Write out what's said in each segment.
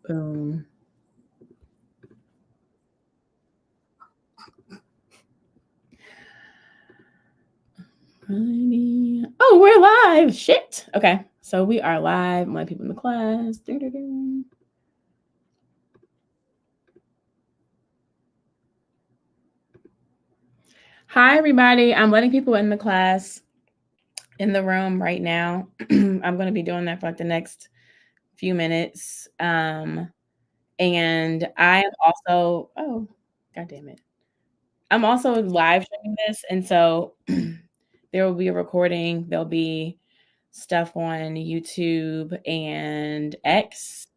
Boom. Oh, we're live. Shit. Okay. So we are live. My people in the class. Hi, everybody. I'm letting people in the class in the room right now. I'm going to be doing that for like the next few minutes. And I am also, oh, God damn it. I'm also live streaming this. And so there will be a recording. There'll be stuff on YouTube and X.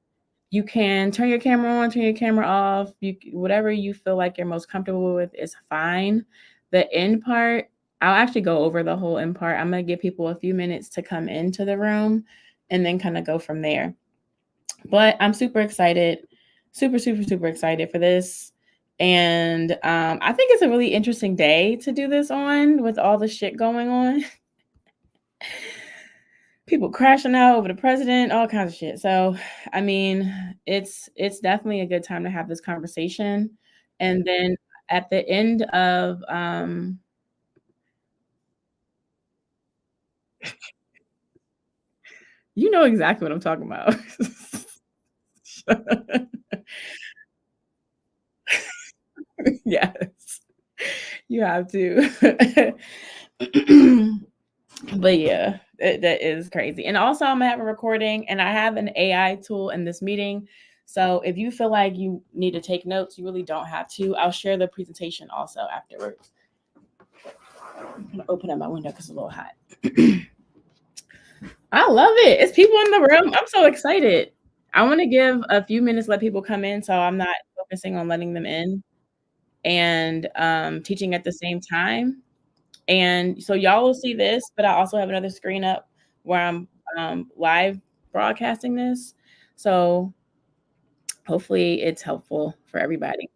You can turn your camera on, turn your camera off. Whatever you feel like you're most comfortable with is fine. The end part, I'll actually go over the whole end part. I'm going to give people a few minutes to come into the room and then kind of go from there. But I'm super excited, super excited for this. And I think it's a really interesting day to do this on with all the shit going on. People crashing out over the president, all kinds of shit. So, I mean, it's definitely a good time to have this conversation. And then at the end of you know exactly what I'm talking about. Yes. You have to. But yeah, that is crazy. And also, I'm gonna have a recording, and I have an AI tool in this meeting. So if you feel like you need to take notes, you really don't have to. I'll share the presentation also afterwards. I'm gonna open up my window because it's a little hot. I love it. It's people in the room. I'm so excited. I want to give a few minutes, let people come in, so I'm not focusing on letting them in and teaching at the same time. And so y'all will see this, but I also have another screen up where I'm live broadcasting this. So hopefully it's helpful for everybody,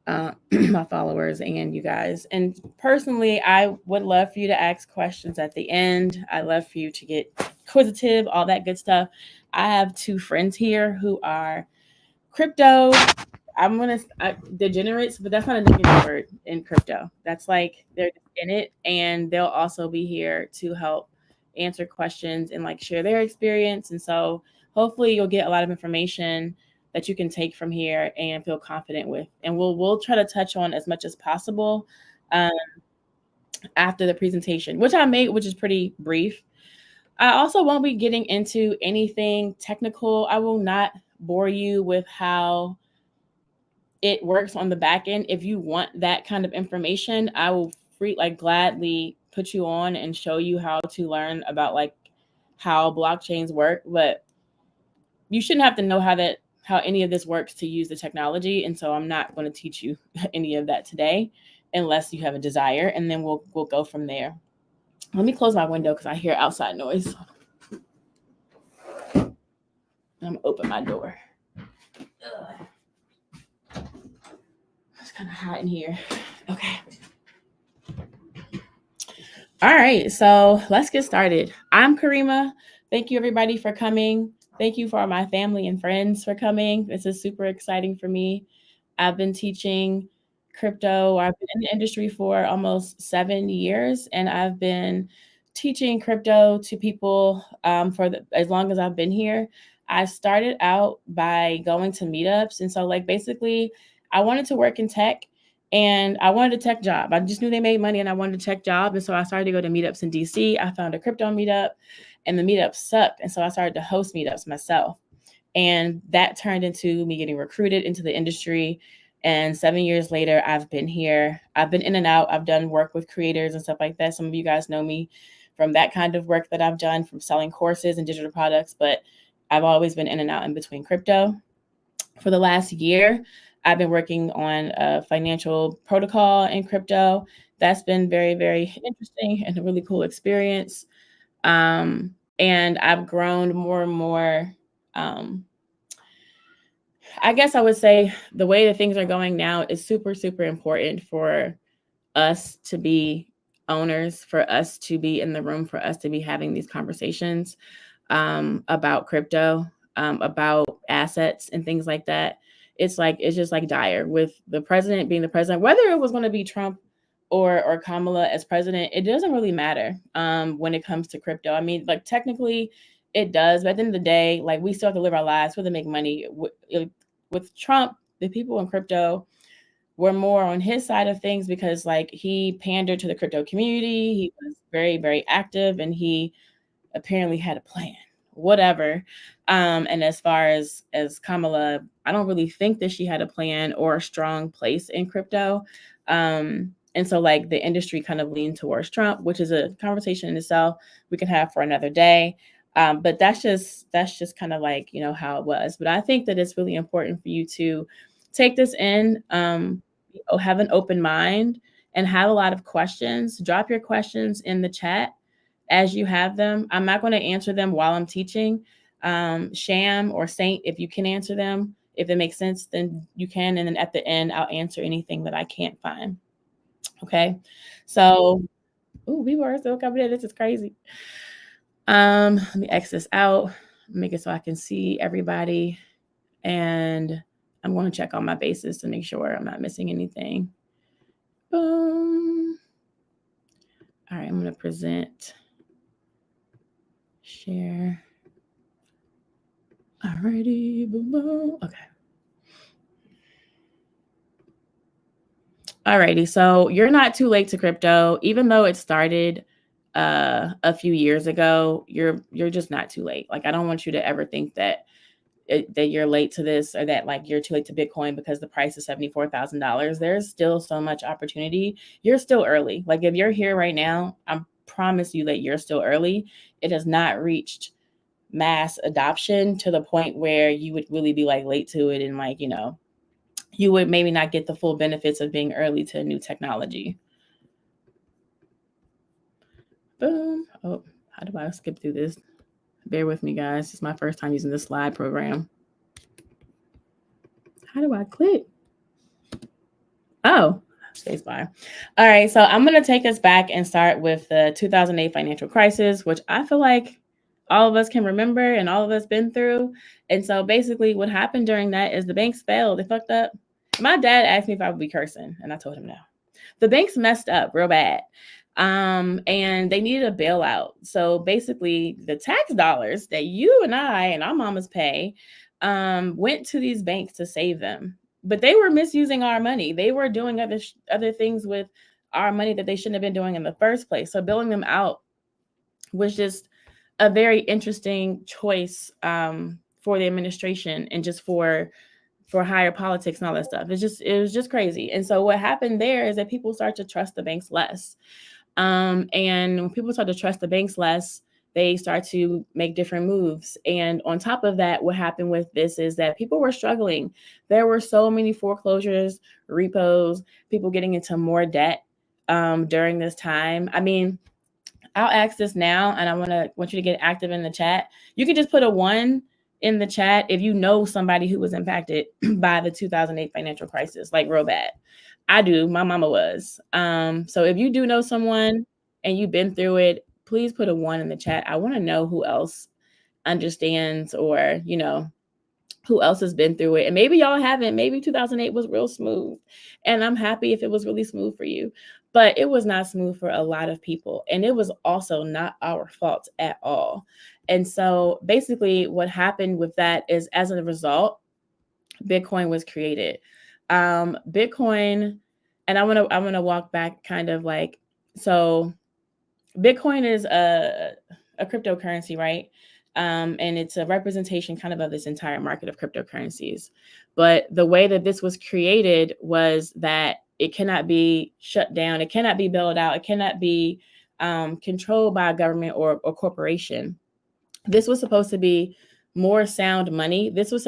my followers and you guys. And personally, I would love for you to ask questions at the end. I love for you to get inquisitive, all that good stuff. I have two friends here who are crypto. Degenerates, but that's not a negative word in crypto. That's like they're in it, and they'll also be here to help answer questions and like share their experience. And so hopefully you'll get a lot of information that you can take from here and feel confident with. And we'll try to touch on as much as possible um, after the presentation, which I made, which is pretty brief. I also won't be getting into anything technical. I will not bore you with how it works on the back end. If you want that kind of information, I will gladly put you on and show you how to learn about like how blockchains work. But you shouldn't have to know how any of this works to use the technology. And so I'm not going to teach you any of that today unless you have a desire, and then we'll go from there. Let me close my window because I hear outside noise. I'm gonna open my door. It's kind of hot in here. Okay. All right, so let's get started. I'm Karima. Thank you, everybody, for coming. Thank you for my family and friends for coming. This is super exciting for me. I've been teaching crypto. I've been in the industry for almost 7 years, and I've been teaching crypto to people as long as I've been here. I started out by going to meetups, and so like basically, I wanted to work in tech, and I wanted a tech job. I just knew they made money and I wanted a tech job. And so I started to go to meetups in DC. I found a crypto meetup and the meetup sucked. And so I started to host meetups myself. And that turned into me getting recruited into the industry. And 7 years later, I've been here. I've been in and out. I've done work with creators and stuff like that. Some of you guys know me from that kind of work that I've done, from selling courses and digital products. But I've always been in and out in between crypto. For the last year, I've been working on a financial protocol in crypto. That's been very interesting and a really cool experience. And I've grown more and more. I guess I would say the way that things are going now is super important for us to be owners, for us to be in the room, for us to be having these conversations about crypto. about assets and things like that. It's just like dire with the president being the president, whether it was going to be Trump or Kamala as president, it doesn't really matter when it comes to crypto. I mean, like technically it does, but at the end of the day, like we still have to live our lives, we have to make money. With Trump, the people in crypto were more on his side of things because like he pandered to the crypto community. He was very, very active and he apparently had a plan, whatever. And as far as Kamala, I don't really think that she had a plan or a strong place in crypto. And so like the industry kind of leaned towards Trump, which is a conversation in itself we can have for another day. But that's just kind of like, you know, how it was. But I think that it's really important for you to take this in, have an open mind and have a lot of questions. Drop your questions in the chat as you have them. I'm not going to answer them while I'm teaching. Sham or Saint, if you can answer them, if it makes sense, then you can. And then at the end, I'll answer anything that I can't find. Okay. So, people are still coming in. This is crazy. Let me X this out, make it so I can see everybody. And I'm going to check all my bases to make sure I'm not missing anything. Boom. All right, I'm going to present, share. Alrighty, boom, boom. Okay. Alrighty, so you're not too late to crypto, even though it started a few years ago. You're just not too late. Like I don't want you to ever think that that you're late to this or that like you're too late to Bitcoin because the price is $74,000. There's still so much opportunity. You're still early. Like if you're here right now, I promise you that you're still early. It has not reached mass adoption to the point where you would really be like late to it and like, you know, you would maybe not get the full benefits of being early to new technology. Boom. Oh, how do I skip through this? Bear with me, guys. It's my first time using this slide program. How do I click? Oh, spacebar. All right, so I'm going to take us back and start with the 2008 financial crisis, which I feel like all of us can remember and all of us been through. And so basically what happened during that is the banks failed. They fucked up. My dad asked me if I would be cursing, and I told him no. The banks messed up real bad. And they needed a bailout. So basically the tax dollars that you and I and our mamas pay went to these banks to save them. But they were misusing our money. They were doing other things with our money that they shouldn't have been doing in the first place. So bailing them out was just a very interesting choice for the administration and just for higher politics and all that stuff. It was just crazy. And so what happened there is that people start to trust the banks less. And when people start to trust the banks less, they start to make different moves. And on top of that, what happened with this is that people were struggling. There were so many foreclosures, repos, people getting into more debt during this time. I mean, I'll ask this now, and I want you to get active in the chat. You can just put a 1 in the chat if you know somebody who was impacted by the 2008 financial crisis, like real bad. I do. My mama was. So if you do know someone and you've been through it, please put a 1 in the chat. I want to know who else understands or, you know, who else has been through it. And maybe y'all haven't. Maybe 2008 was real smooth. And I'm happy if it was really smooth for you. But it was not smooth for a lot of people. And it was also not our fault at all. And so basically what happened with that is as a result, Bitcoin was created. Bitcoin, and I want to walk back kind of like, so Bitcoin is a cryptocurrency, right? And it's a representation kind of this entire market of cryptocurrencies. But the way that this was created was that it cannot be shut down. It cannot be bailed out. It cannot be controlled by a government or corporation. This was supposed to be more sound money. This is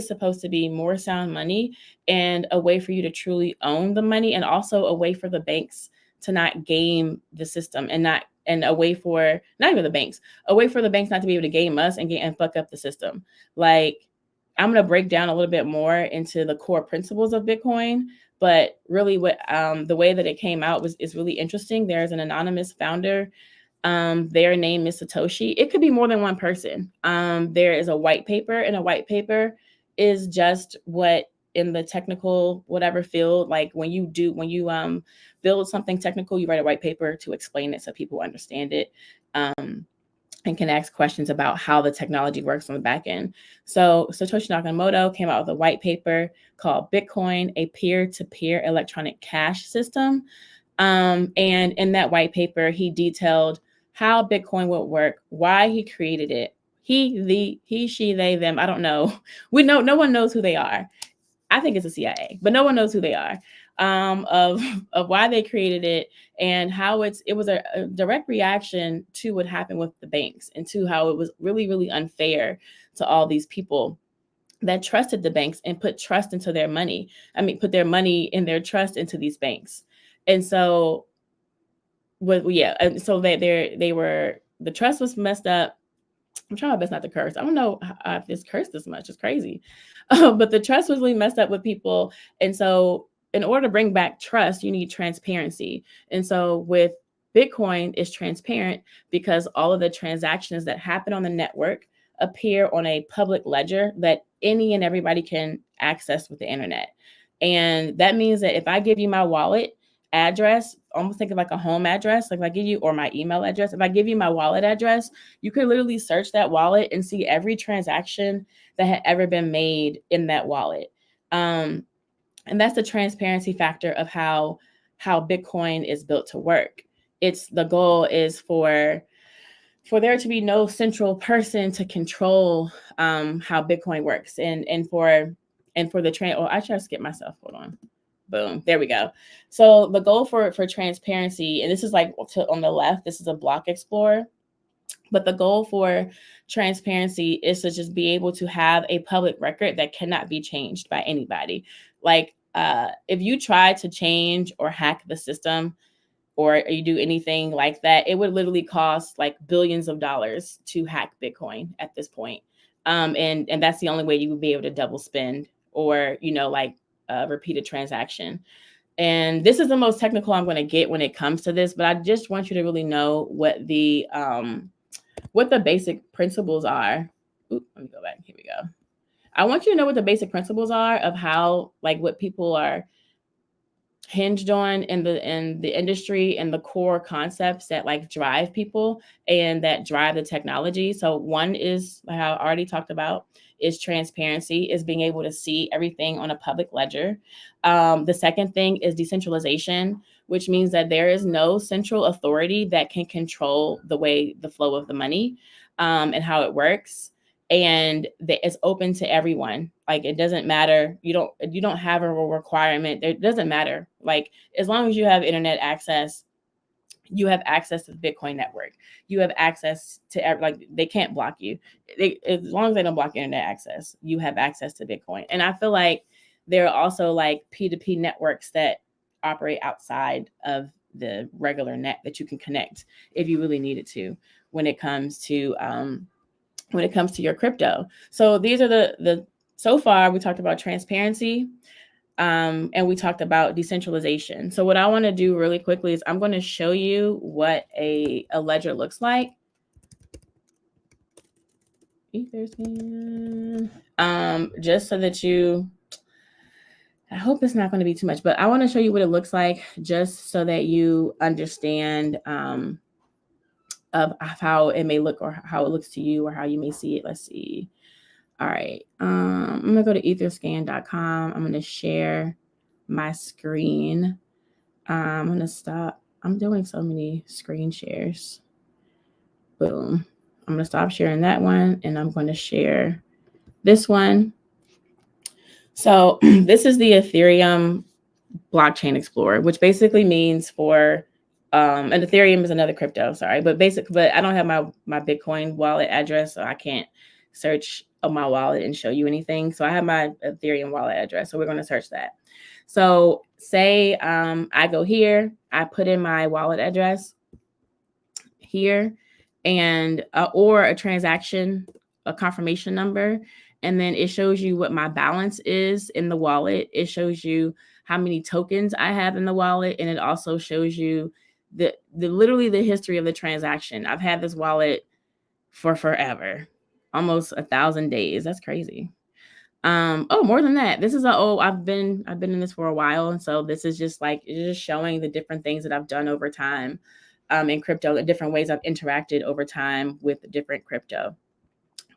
supposed to be more sound money and a way for you to truly own the money, and also a way for the banks to not game the system and a way for not even the banks, a way for the banks not to be able to game us and fuck up the system. Like, I'm going to break down a little bit more into the core principles of Bitcoin, but really what the way that it came out is really interesting. There's an anonymous founder Their name is Satoshi. It could be more than one person. There is a white paper, and a white paper is just what in the technical whatever field, like when you build something technical, you write a white paper to explain it so people understand it. And can ask questions about how the technology works on the back end. So Satoshi Nakamoto came out with a white paper called Bitcoin, a peer-to-peer electronic cash system. And in that white paper, he detailed how Bitcoin would work, why he created it. He, she, they, them, I don't know. We know no one knows who they are. I think it's a CIA, but no one knows who they are. Of why they created it and how it was a direct reaction to what happened with the banks and to how it was really, really unfair to all these people that trusted the banks and put trust into their money. I mean, put their money and their trust into these banks. And so, so they were, the trust was messed up. I'm trying my best not to curse. I don't know if this cursed this much. It's crazy. But the trust was really messed up with people. And so in order to bring back trust, you need transparency. And so with Bitcoin, it's transparent because all of the transactions that happen on the network appear on a public ledger that any and everybody can access with the internet. And that means that if I give you my wallet address, almost think of like a home address, like if I give you, or my email address, if I give you my wallet address, you could literally search that wallet and see every transaction that had ever been made in that wallet. And that's the transparency factor of how Bitcoin is built to work. It's the goal is for there to be no central person to control how Bitcoin works, and for the train. Oh, I try to skip myself. Hold on. Boom. There we go. So the goal for transparency, and this is like on the left, this is a block explorer. But the goal for transparency is to just be able to have a public record that cannot be changed by anybody. Like if you try to change or hack the system, or you do anything like that, it would literally cost like billions of dollars to hack Bitcoin at this point. And that's the only way you would be able to double spend or, like repeat a transaction. And this is the most technical I'm going to get when it comes to this, but I just want you to really know what the basic principles are. Ooh, let me go back. Here we go. I want you to know what the basic principles are of how, like, what people are hinged on in the industry and the core concepts that like drive people and that drive the technology. So one is, like I already talked about, is transparency, is being able to see everything on a public ledger. The second thing is decentralization, which means that there is no central authority that can control the flow of the money and how it works. And it's open to everyone. Like it doesn't matter. You don't have a requirement. It doesn't matter. Like as long as you have internet access, you have access to the Bitcoin network. You have access to like they can't block you. As long as they don't block internet access, you have access to Bitcoin. And I feel like there are also like P2P networks that operate outside of the regular net that you can connect if you really needed to when it comes to your crypto. So these are the so far we talked about transparency and we talked about decentralization. So what I want to do really quickly is I'm going to show you what a ledger looks like. Just so that I hope it's not going to be too much, but I want to show you what it looks like just so that you understand of how it may look or how it looks to you or how you may see it. Let's see. All right. I'm going to go to etherscan.com. I'm going to share my screen. I'm going to stop. I'm doing so many screen shares. Boom. I'm going to stop sharing that one and I'm going to share this one. So this is the Ethereum Blockchain Explorer, which basically means for and Ethereum is another crypto, sorry, but I don't have my Bitcoin wallet address, so I can't search on my wallet and show you anything. So I have my Ethereum wallet address, so we're going to search that. So say I go here, I put in my wallet address here, and or a transaction, a confirmation number, and then it shows you what my balance is in the wallet. It shows you how many tokens I have in the wallet, and it also shows you the literally the history of the transaction. I've had this wallet for forever, almost 1,000 days. That's crazy. Oh, more than that. This is I've been in this for a while, and so this is just like it's just showing the different things that I've done over time in crypto, the different ways I've interacted over time with different crypto.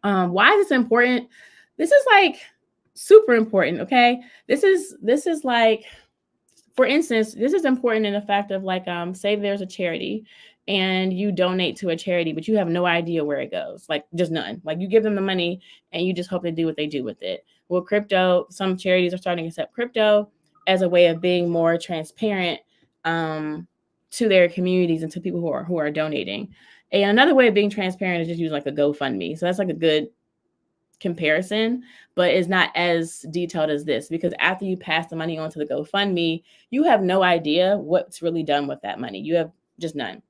Why is this important? This is like super important, okay? This is like, for instance, this is important in the fact of like, say there's a charity and you donate to a charity, but you have no idea where it goes, like just none. Like you give them the money and you just hope they do what they do with it. Well, crypto, some charities are starting to accept crypto as a way of being more transparent to their communities and to people who are donating. And another way of being transparent is just use like a GoFundMe. So that's like a good comparison, but it's not as detailed as this, because after you pass the money on to the GoFundMe, you have no idea what's really done with that money. You have just none.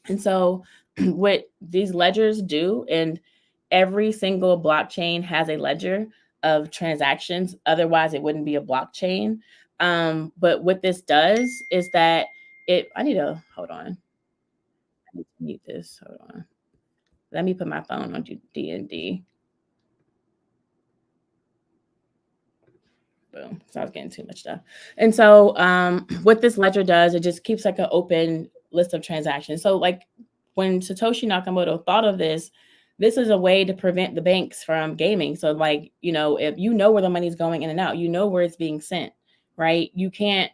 And so what these ledgers do, and every single blockchain has a ledger of transactions. Otherwise, it wouldn't be a blockchain. But what this does is that I need to, hold on. I need to mute this. Hold on. Let me put my phone on DND. Boom. So I was getting too much stuff. And so what this ledger does, it just keeps like an open list of transactions. So like when Satoshi Nakamoto thought of this is a way to prevent the banks from gaming. So like, if you know where the money's going in and out, you know where it's being sent, right? You can't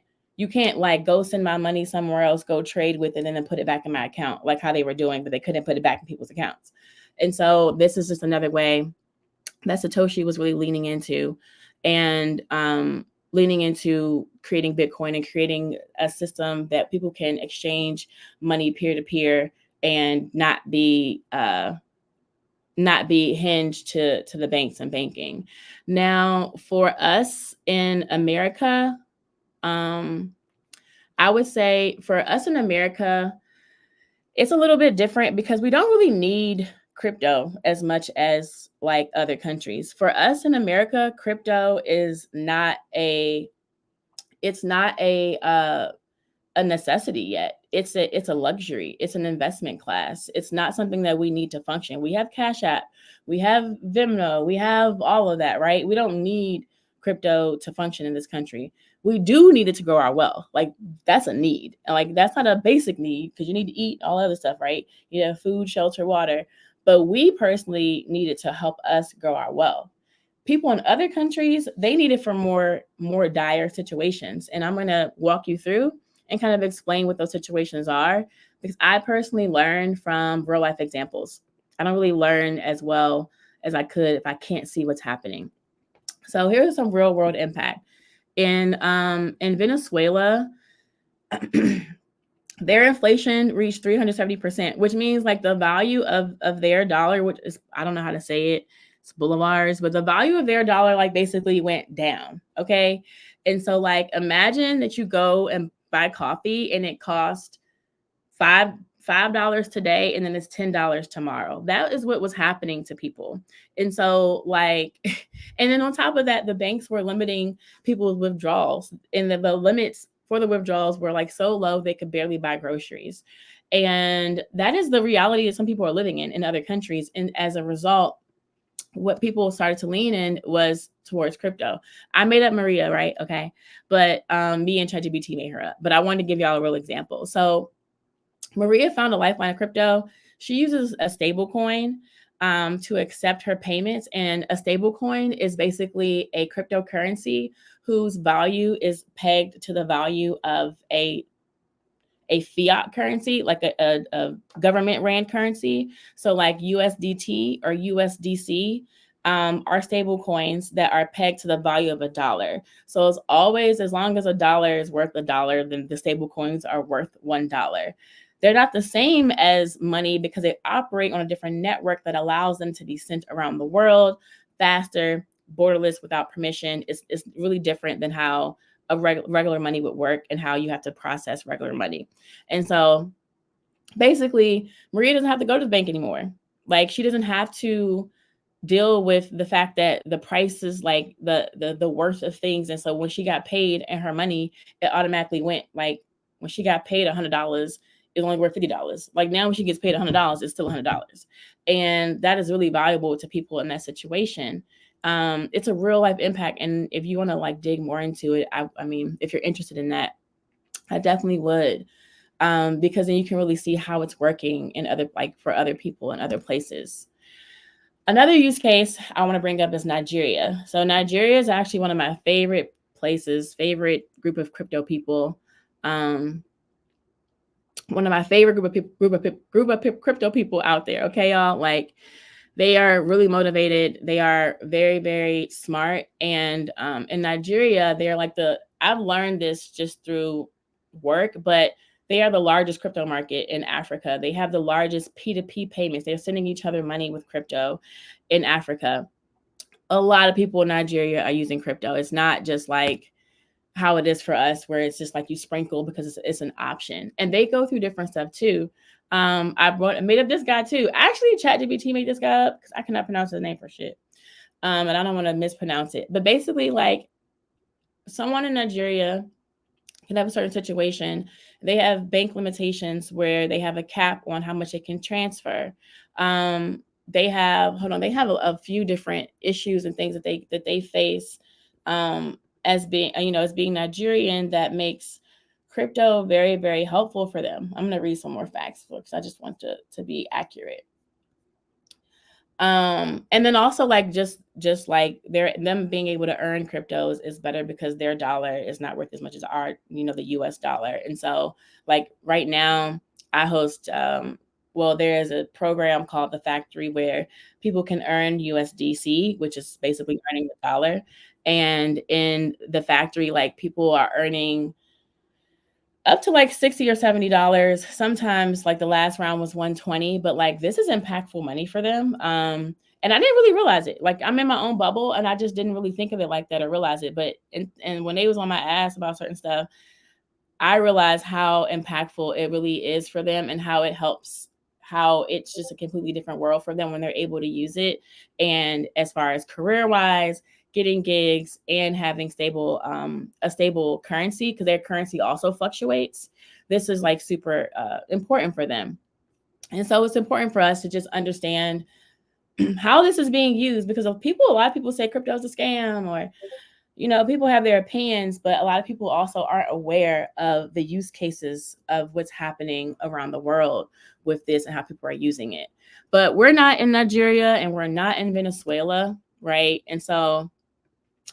like go send my money somewhere else, go trade with it, and then put it back in my account, like how they were doing, but they couldn't put it back in people's accounts. And so this is just another way that Satoshi was really leaning into, and leaning into creating Bitcoin and creating a system that people can exchange money peer to peer and not be hinged to the banks and banking. Now, for us in America, I would say for us in America, it's a little bit different because we don't really need crypto as much as like other countries. For us in America, crypto is not a necessity yet. It's a luxury. It's an investment class. It's not something that we need to function. We have Cash App, we have Venmo, we have all of that, right? We don't need crypto to function in this country. We do need it to grow our wealth. Like that's a need. And like that's not a basic need because you need to eat all other stuff, right? You have food, shelter, water. But we personally need it to help us grow our wealth. People in other countries, they need it for more dire situations. And I'm going to walk you through and kind of explain what those situations are, because I personally learn from real life examples. I don't really learn as well as I could if I can't see what's happening. So here's some real world impact. In Venezuela, their inflation reached 370%, which means like the value of their dollar, which is, I don't know how to say it, it's bolivars, but the value of their dollar like basically went down. Okay. And so like imagine that you go and buy coffee and it cost $5 today and then it's $10 tomorrow. That is what was happening to people. And so like, and then on top of that, the banks were limiting people's withdrawals, and the limits for the withdrawals were like so low they could barely buy groceries. And that is the reality that some people are living in other countries. And as a result, what people started to lean in was towards crypto. I made up Maria, right? Okay. But me and ChatGPT made her up. But I wanted to give y'all a real example. So Maria found a lifeline of crypto. She uses a stable coin to accept her payments. And a stable coin is basically a cryptocurrency whose value is pegged to the value of a fiat currency, like a government ran currency. So like USDT or USDC are stable coins that are pegged to the value of $1. So it's always, as long as $1 is worth $1, then the stable coins are worth $1. They're not the same as money because they operate on a different network that allows them to be sent around the world faster, borderless, without permission. It's really different than how a regular money would work and how you have to process regular money. And so basically, Maria doesn't have to go to the bank anymore. Like she doesn't have to deal with the fact that the price is like the worth of things. And so when she got paid and her money, it automatically went, like when she got paid $100, is only worth $50. Like now when she gets paid $100, it's still $100. And that is really valuable to people in that situation. It's a real life impact. And if you want to like dig more into it, I mean, if you're interested in that, I definitely would. Because then you can really see how it's working in other, like for other people in other places. Another use case I want to bring up is Nigeria. So Nigeria is actually one of my favorite places, favorite group of crypto people. One of my favorite group of crypto people out there. Okay, y'all. Like they are really motivated. They are very, very smart. And in Nigeria, they're like I've learned this just through work, but they are the largest crypto market in Africa. They have the largest P2P payments. They're sending each other money with crypto in Africa. A lot of people in Nigeria are using crypto. It's not just like how it is for us, where it's just like you sprinkle because it's an option. And they go through different stuff too. I made up this guy too. Actually, ChatGPT made this guy up because I cannot pronounce his name for shit. And I don't want to mispronounce it. But basically, like someone in Nigeria can have a certain situation. They have bank limitations where they have a cap on how much they can transfer. They have a few different issues and things that they face as being Nigerian, that makes crypto very, very helpful for them. I'm going to read some more facts because I just want to be accurate. And then also like just like them being able to earn cryptos is better because their dollar is not worth as much as our, the US dollar. And so like right now I host, there is a program called The Factory where people can earn USDC, which is basically earning the dollar. And in The Factory, like people are earning up to like $60 or $70. Sometimes like the last round was 120, but like this is impactful money for them. And I didn't really realize it. Like I'm in my own bubble and I just didn't really think of it like that or realize it. But and when they was on my ass about certain stuff, I realized how impactful it really is for them and how it helps, how it's just a completely different world for them when they're able to use it. And as far as career-wise, getting gigs and having a stable currency, because their currency also fluctuates. This is like super important for them. And so it's important for us to just understand how this is being used, because a lot of people say crypto is a scam, or people have their opinions, but a lot of people also aren't aware of the use cases of what's happening around the world with this and how people are using it. But we're not in Nigeria and we're not in Venezuela, right? And so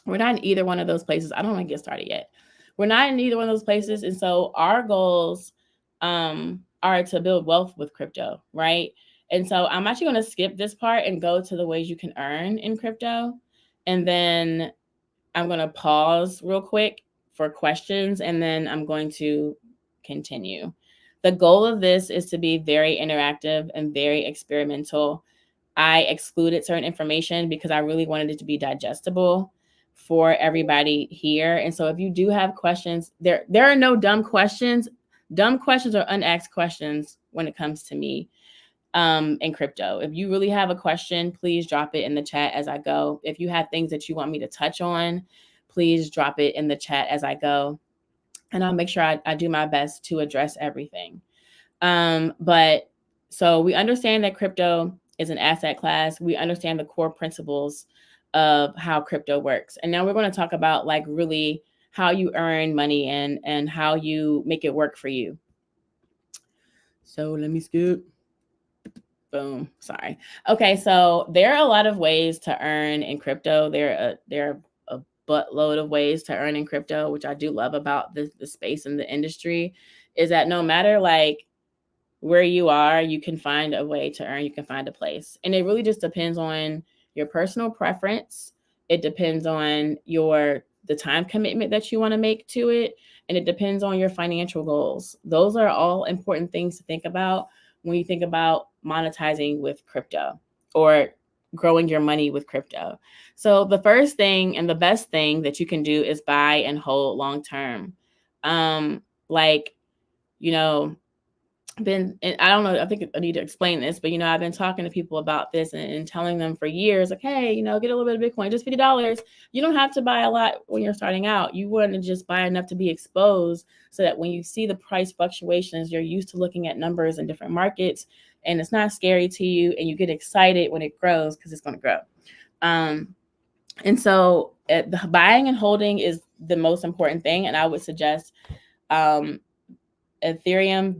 we're not in either one of those places. I don't want to get started yet. We're not in either one of those places. And so our goals are to build wealth with crypto, right? And so I'm actually going to skip this part and go to the ways you can earn in crypto. And then I'm going to pause real quick for questions, and then I'm going to continue. The goal of this is to be very interactive and very experimental. I excluded certain information because I really wanted it to be digestible for everybody here. And so if you do have questions, there are no dumb questions. Dumb questions or unasked questions when it comes to me in crypto. If you really have a question, please drop it in the chat as I go. If you have things that you want me to touch on, please drop it in the chat as I go. And I'll make sure I do my best to address everything. But so we understand that crypto is an asset class. We understand the core principles of how crypto works. And now we're going to talk about like really how you earn money and how you make it work for you. So let me skip. Boom. Sorry. Okay. So there are a lot of ways to earn in crypto. There are a buttload of ways to earn in crypto, which I do love about the space and the industry, is that no matter like where you are, you can find a way to earn, you can find a place. And it really just depends on your personal preference. It depends on the time commitment that you want to make to it. And it depends on your financial goals. Those are all important things to think about when you think about monetizing with crypto or growing your money with crypto. So the first thing and the best thing that you can do is buy and hold long term. and I don't know, I think I need to explain this, but I've been talking to people about this and telling them for years, like, hey, get a little bit of Bitcoin, just $50. You don't have to buy a lot when you're starting out. You want to just buy enough to be exposed so that when you see the price fluctuations, you're used to looking at numbers in different markets and it's not scary to you and you get excited when it grows because it's going to grow. And so the buying and holding is the most important thing. And I would suggest Ethereum,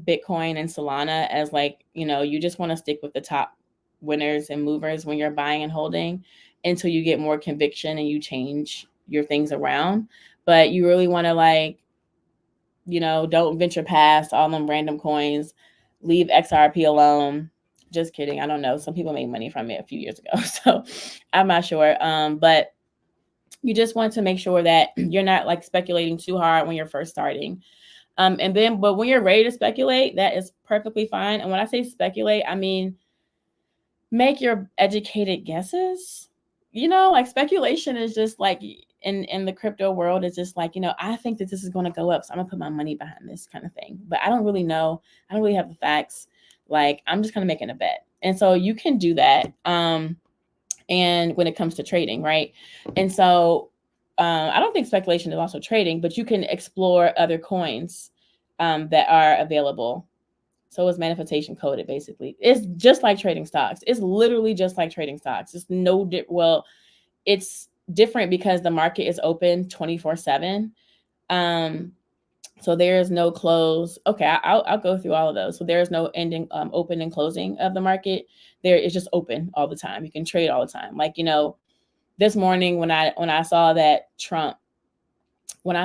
Bitcoin, and Solana as you just want to stick with the top winners and movers when you're buying and holding until you get more conviction and you change your things around. But you really want to don't venture past all them random coins. Leave XRP alone. Just kidding. I don't know. Some people made money from it a few years ago, so I'm not sure. But you just want to make sure that you're not speculating too hard when you're first starting. But when you're ready to speculate, that is perfectly fine. And when I say speculate, I mean, make your educated guesses. Speculation is just in the crypto world, it's just I think that this is going to go up, so I'm gonna put my money behind this kind of thing. But I don't really know. I don't really have the facts. I'm just kind of making a bet. And so you can do that. And when it comes to trading, right? And so I don't think speculation is also trading, but you can explore other coins that are available. So is manifestation coded, basically. It's just like trading stocks. It's literally just like trading stocks. It's it's different because the market is open 24/7. So there is no close. Okay, I'll go through all of those. So there is no ending, open and closing of the market. There is just open all the time. You can trade all the time. This morning when I saw that Trump won, I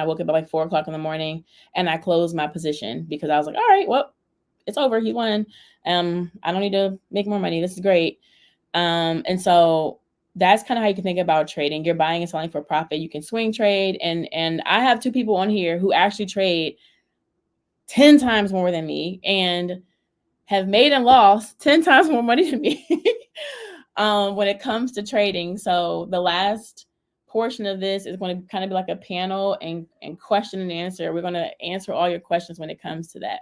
woke up at 4:00 in the morning and I closed my position because I was like, all right, well, it's over. He won. I don't need to make more money. This is great. And so that's kind of how you can think about trading. You're buying and selling for profit. You can swing trade. And I have 2 people on here who actually trade 10 times more than me and have made and lost 10 times more money than me when it comes to trading. So the last portion of this is going to kind of be like a panel and question and answer. We're going to answer all your questions when it comes to that.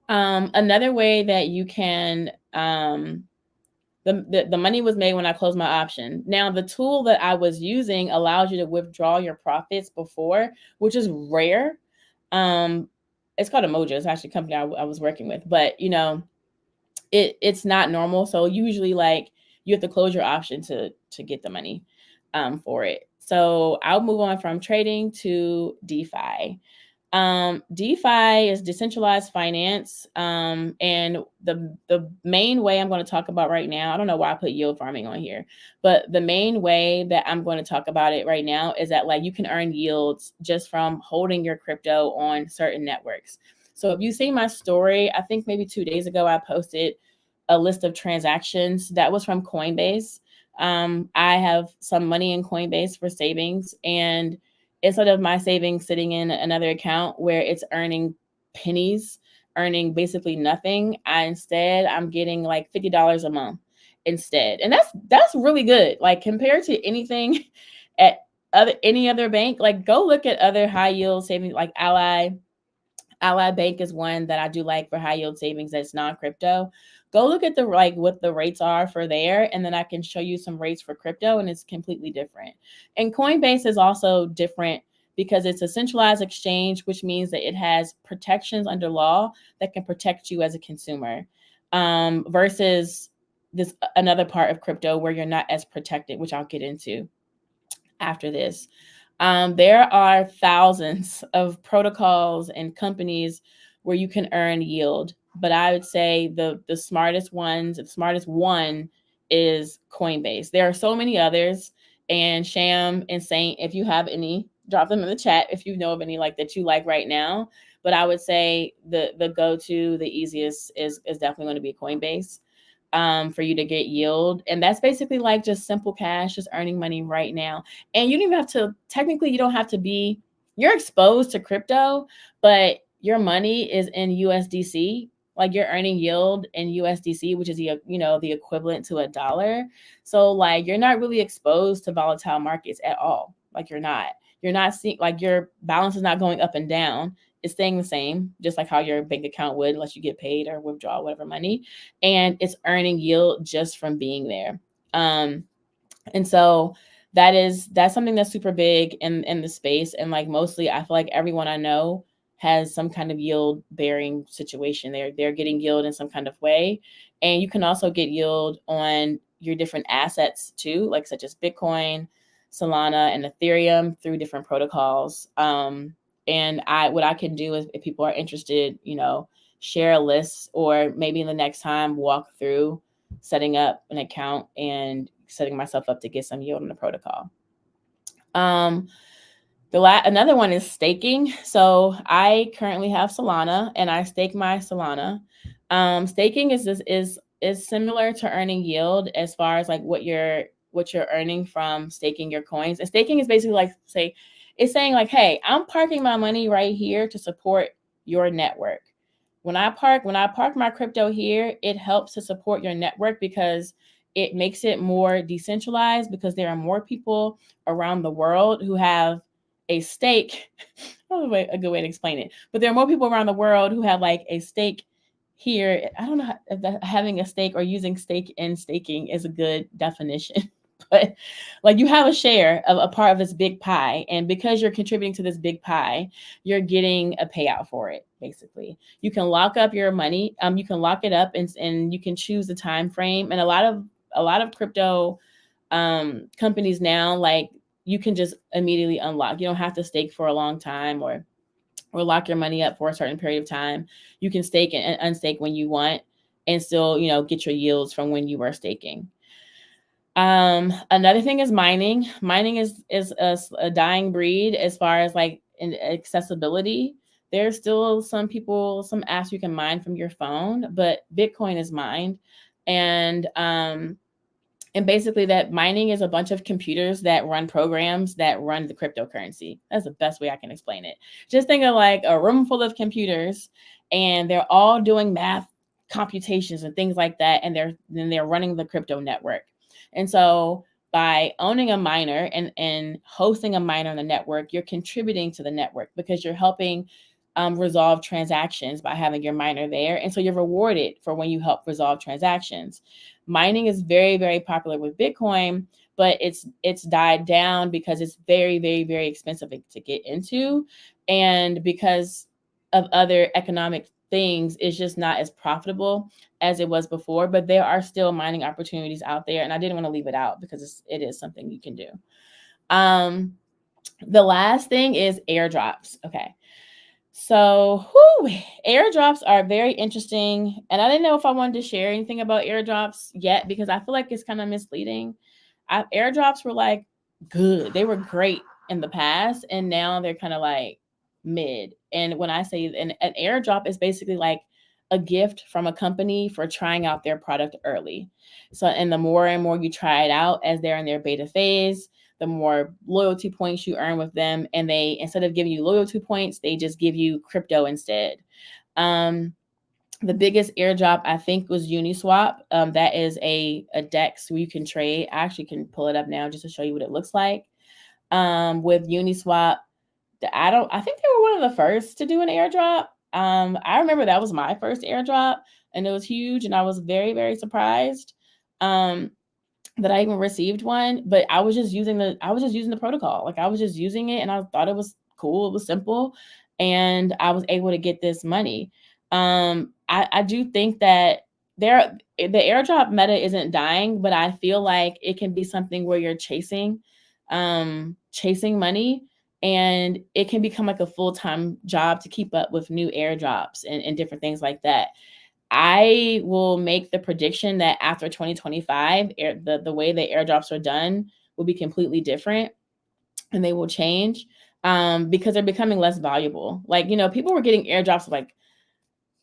Another way that you can, the money was made when I closed my option. Now, the tool that I was using allows you to withdraw your profits before, which is rare. It's called Emoja. It's actually a company I was working with, but it's not normal. So usually you have to close your option to get the money for it. So I'll move on from trading to DeFi. DeFi is decentralized finance. And the main way I'm going to talk about right now, I don't know why I put yield farming on here, but the main way that I'm going to talk about it right now is that you can earn yields just from holding your crypto on certain networks. So if you see my story, I think maybe 2 days ago, I posted a list of transactions that was from Coinbase. I have some money in Coinbase for savings, and instead of my savings sitting in another account where it's earning pennies, earning basically nothing, I'm getting $50 a month instead. And that's really good. Compared to anything at any other bank, go look at other high yield savings, like Ally Bank is one that I do like for high yield savings that's non-crypto. Go look at what the rates are for there, and then I can show you some rates for crypto, and it's completely different. And Coinbase is also different because it's a centralized exchange, which means that it has protections under law that can protect you as a consumer, versus this another part of crypto where you're not as protected, which I'll get into after this. There are thousands of protocols and companies where you can earn yield, but I would say the smartest one is Coinbase. There are so many others, and Sham and Saint, if you have any, drop them in the chat if you know of any that you like right now. But I would say the go-to, the easiest is definitely going to be Coinbase. For you to get yield. And that's basically just simple cash, just earning money right now. And you don't even have to, technically, you don't have to be, you're exposed to crypto, but your money is in USDC. You're earning yield in USDC, which is the equivalent to $1. So you're not really exposed to volatile markets at all. You're not seeing, your balance is not going up and down. It's staying the same, just like how your bank account would, unless you get paid or withdraw whatever money. And it's earning yield just from being there. And so that's something that's super big in the space. And like mostly I feel like everyone I know has some kind of yield bearing situation. They're getting yield in some kind of way. And you can also get yield on your different assets too, like such as Bitcoin, Solana, and Ethereum through different protocols. And what I can do is, if people are interested, share a list, or maybe in the next time walk through setting up an account and setting myself up to get some yield on the protocol. Another one is staking. So I currently have Solana and I stake my Solana. Staking is similar to earning yield as far as like what you're earning from staking your coins. And staking is basically like it's saying like, hey, I'm parking my money right here to support your network. When I park my crypto here, it helps to support your network because it makes it more decentralized, because there are more people around the world who have a stake. A good way to explain it. But there are more people around the world who have like a stake here. I don't know if having a stake or using stake in staking is a good definition. But like, you have a share of a part of this big pie, and because you're contributing to this big pie, you're getting a payout for it. Basically, you can lock up your money. You can lock it up, and you can choose the time frame. And a lot of crypto companies now, like, you can just immediately unlock. You don't have to stake for a long time or lock your money up for a certain period of time. You can stake and unstake when you want, and still, get your yields from when you were staking. Another thing is mining. Mining is a dying breed as far as like in accessibility. There's still some apps you can mine from your phone, but Bitcoin is mined. And basically, that mining is a bunch of computers that run programs that run the cryptocurrency. That's the best way I can explain it. Just think of like a room full of computers, and they're all doing math computations and things like that, and they're running the crypto network. And so by owning a miner and hosting a miner on the network, you're contributing to the network because you're helping resolve transactions by having your miner there. And so you're rewarded for when you help resolve transactions. Mining is very, very popular with Bitcoin, but it's died down because it's very, very, very expensive to get into. And because of other economic things, it's just not as profitable as it was before. But there are still mining opportunities out there, and I didn't want to leave it out because it is something you can do. The last thing is airdrops. Okay. So, airdrops are very interesting. And I didn't know if I wanted to share anything about airdrops yet because I feel like it's kind of misleading. Airdrops were like good. They were great in the past, and now they're kind of like mid. And when I say an airdrop is basically like a gift from a company for trying out their product early. So, and the more and more you try it out as they're in their beta phase, the more loyalty points you earn with them. And they, instead of giving you loyalty points, they just give you crypto instead. The biggest airdrop, I think, was Uniswap. That is a DEX where you can trade. I actually can pull it up now just to show you what it looks like. With Uniswap, I think they were one of the first to do an airdrop. I remember that was my first airdrop, and it was huge, and I was very, very surprised that I even received one. But I was just using the protocol. Like, I was just using it, and I thought it was cool. It was simple, and I was able to get this money. I do think that the airdrop meta isn't dying, but I feel like it can be something where you're chasing money, and it can become like a full-time job to keep up with new airdrops and different things like that. I will make the prediction that after 2025, the way the airdrops are done will be completely different, and they will change because they're becoming less valuable. Like, people were getting airdrops like,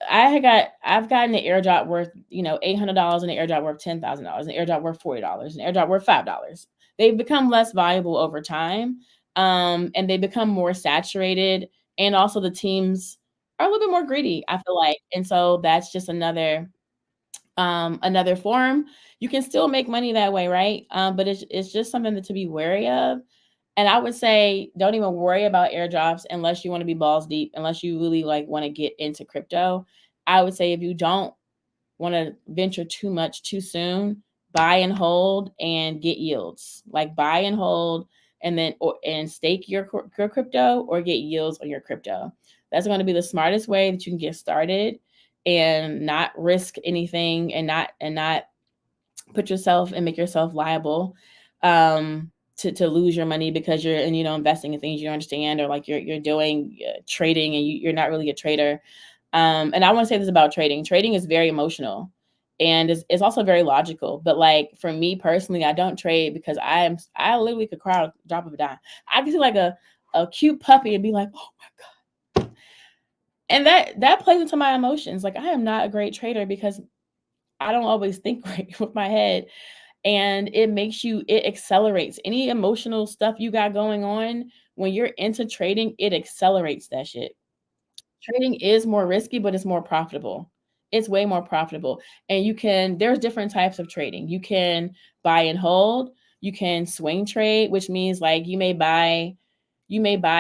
I've gotten an airdrop worth, $800, and an airdrop worth $10,000, an airdrop worth $40, an airdrop worth $5. They've become less valuable over time, and they become more saturated, and also the teams are a little bit more greedy, I feel like. And so that's just another form. You can still make money that way, right? But it's just something to be wary of. And I would say don't even worry about airdrops unless you want to be balls deep, unless you really like want to get into crypto. I would say if you don't want to venture too much too soon, buy and hold and get yields. Like buy and hold and then and stake your crypto or get yields on your crypto. That's going to be the smartest way that you can get started and not risk anything and not put yourself and make yourself liable to lose your money because you're investing in things you don't understand, or like you're doing trading and you're not really a trader. And I want to say this about trading. Trading is very emotional and it's also very logical. But like for me personally, I don't trade because I literally could cry a drop of a dime. I can see like a cute puppy and be like, oh my God. And that plays into my emotions. Like I am not a great trader because I don't always think right with my head. And it accelerates any emotional stuff you got going on. When you're into trading, it accelerates that shit. Trading is more risky, but it's more profitable. It's way more profitable. And there's different types of trading. You can buy and hold. You can swing trade, which means like you may buy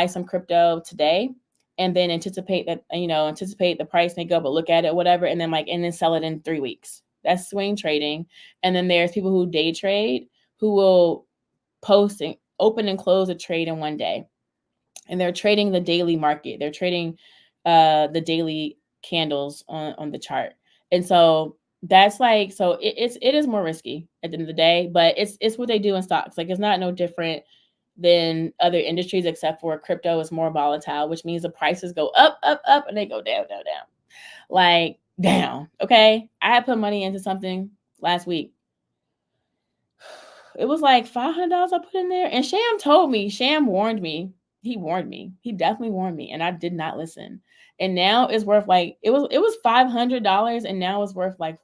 some crypto today and then anticipate the price may go, but look at it, whatever, and then sell it in 3 weeks. That's swing trading. And then there's people who day trade who will post and open and close a trade in one day, and they're trading the daily market. They're trading the daily candles on the chart. And so that's like, so it is more risky at the end of the day, but it's what they do in stocks. Like it's not no different than other industries, except for crypto is more volatile, which means the prices go up, up, up, and they go down, down, down. Like down. Okay. I had put money into something last week. It was like $500 I put in there. And Sham warned me. He warned me. He definitely warned me. And I did not listen. And now it's worth like, it was $500 and now it's worth like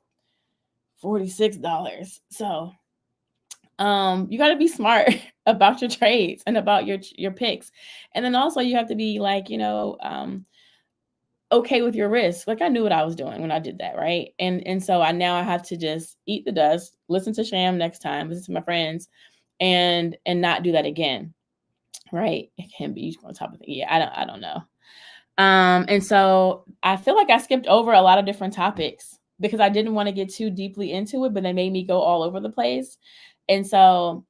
$46. So you got to be smart about your trades and about your picks. And then also you have to be like, okay with your risk. Like I knew what I was doing when I did that, right? And so I have to just eat the dust, listen to Sham next time, listen to my friends, and not do that again, right? It can be on top of it. Yeah, I don't know. And so I feel like I skipped over a lot of different topics because I didn't want to get too deeply into it, but they made me go all over the place. And so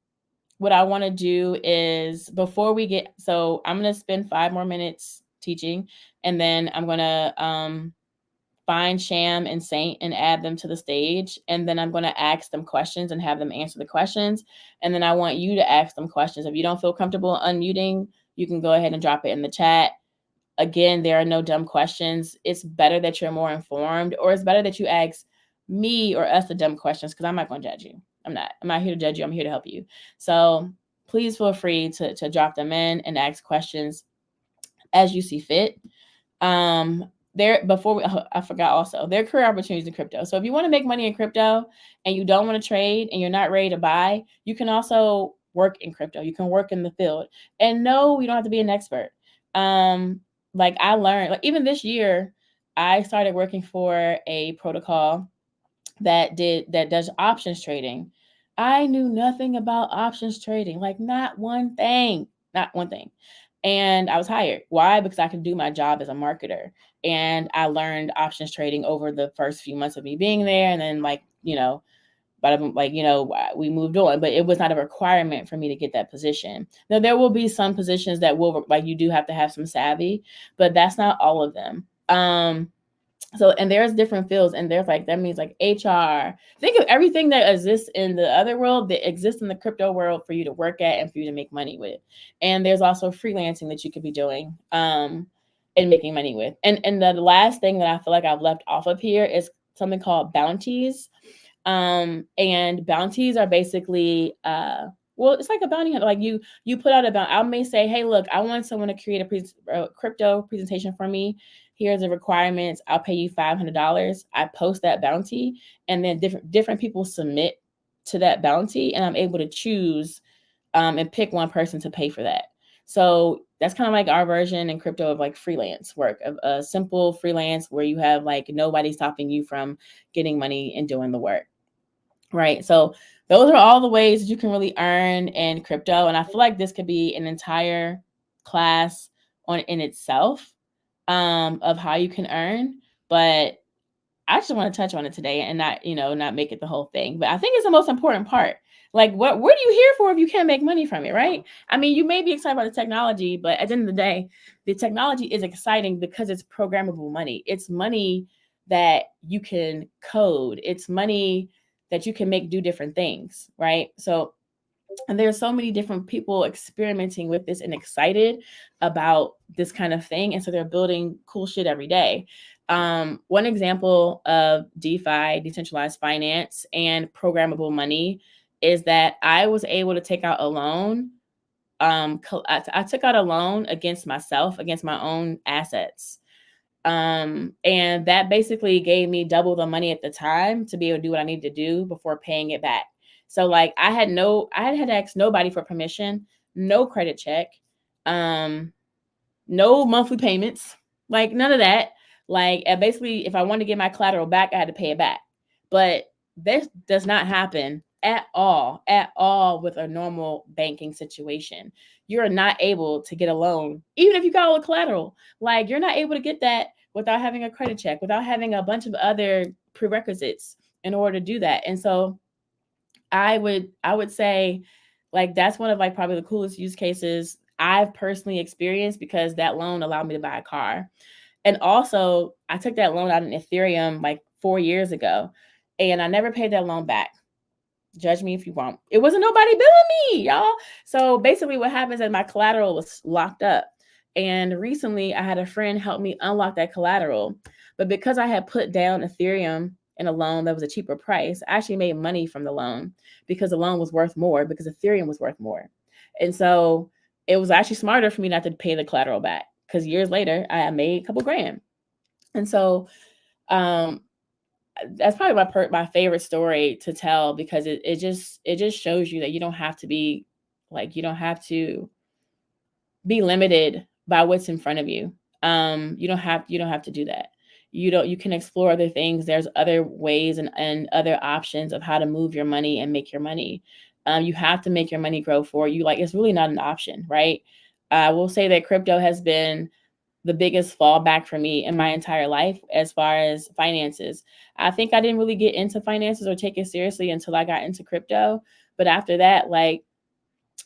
what I want to do is so I'm going to spend 5 more minutes teaching, and then I'm going to find Sham and Saint and add them to the stage. And then I'm going to ask them questions and have them answer the questions. And then I want you to ask them questions. If you don't feel comfortable unmuting, you can go ahead and drop it in the chat. Again, there are no dumb questions. It's better that you're more informed, or it's better that you ask me or us the dumb questions, because I'm not going to judge you. I'm not here to judge you. I'm here to help you. So please feel free to drop them in and ask questions as you see fit. I forgot also, there are career opportunities in crypto. So if you want to make money in crypto and you don't want to trade and you're not ready to buy, you can also work in crypto. You can work in the field. And no, you don't have to be an expert. Like I learned, like even this year, I started working for a protocol that does options trading. I knew nothing about options trading, like not one thing. And I was hired. Why? Because I could do my job as a marketer. And I learned options trading over the first few months of me being there. And then we moved on, but it was not a requirement for me to get that position. Now there will be some positions that will, like, you do have to have some savvy, but that's not all of them. So, and there's different fields, and there's like, that means like HR. Think of everything that exists in the other world that exists in the crypto world for you to work at and for you to make money with. And there's also freelancing that you could be doing and making money with. And the last thing that I feel like I've left off of here is something called bounties. And bounties are basically well, it's like a bounty hunter. Like you put out a bounty. I may say, hey, look, I want someone to create a crypto presentation for me. Here's the requirements. I'll pay you $500. I post that bounty, and then different people submit to that bounty, and I'm able to choose and pick one person to pay for that. So that's kind of like our version in crypto of like freelance work, of a simple freelance where you have like nobody stopping you from getting money and doing the work. Right. So those are all the ways that you can really earn in crypto. And I feel like this could be an entire class in itself, of how you can earn. But I just want to touch on it today and not make it the whole thing. But I think it's the most important part. Like, what are you here for if you can't make money from it, right? I mean, you may be excited about the technology, but at the end of the day, the technology is exciting because it's programmable money. It's money that you can code. It's money that you can do different things, right? So, and there's so many different people experimenting with this and excited about this kind of thing. And so they're building cool shit every day. One example of DeFi, decentralized finance, and programmable money is that I was able to take out a loan. I took out a loan against myself, against my own assets. And that basically gave me double the money at the time to be able to do what I needed to do before paying it back. So like I had to ask nobody for permission, no credit check, no monthly payments, like none of that. Like basically, if I wanted to get my collateral back, I had to pay it back. But this does not happen at all with a normal banking situation. You're not able to get a loan, even if you got all the collateral. Like you're not able to get that without having a credit check, without having a bunch of other prerequisites in order to do that. And so I would say like that's one of like probably the coolest use cases I've personally experienced because that loan allowed me to buy a car. And also, I took that loan out in Ethereum like 4 years ago, and I never paid that loan back. Judge me if you want. It wasn't nobody billing me, y'all. So basically, what happens is my collateral was locked up. And recently, I had a friend help me unlock that collateral. But because I had put down Ethereum in a loan that was a cheaper price, I actually made money from the loan because the loan was worth more because Ethereum was worth more. And so it was actually smarter for me not to pay the collateral back because years later, I made a couple grand. And so that's probably my favorite story to tell because it just shows you that you don't have to be limited by what's in front of you. You don't have to do that. You can explore other things. There's other ways and other options of how to move your money and make your money. You have to make your money grow for you. Like it's really not an option, right? I will say that crypto has been the biggest fallback for me in my entire life as far as finances. I think I didn't really get into finances or take it seriously until I got into crypto. But after that, like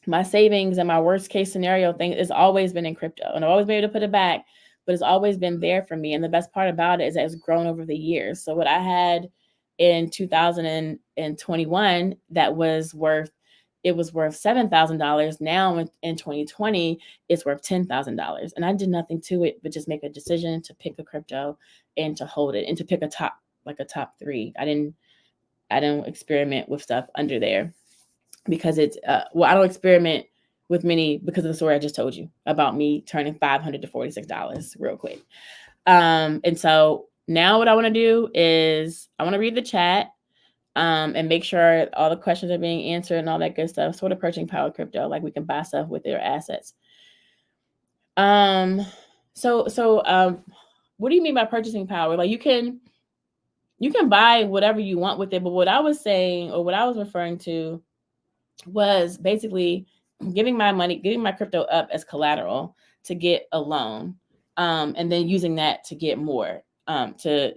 my savings and my worst case scenario thing has always been in crypto. And I've always been able to put it back, but it's always been there for me. And the best part about it is that it's grown over the years. So what I had in 2021 that was worth $7,000. Now in 2020, it's worth $10,000. And I did nothing to it but just make a decision to pick a crypto and to hold it and to pick a top 3. I didn't experiment with stuff under there because it's I don't experiment with many because of the story I just told you about me turning $500 to $46 real quick. And so now what I want to do is I want to read the chat. And make sure all the questions are being answered and all that good stuff. Sort of purchasing power crypto, like we can buy stuff with their assets. So what do you mean by purchasing power? Like you can buy whatever you want with it, but what I was saying or what I was referring to was basically giving my crypto up as collateral to get a loan, and then using that to get more,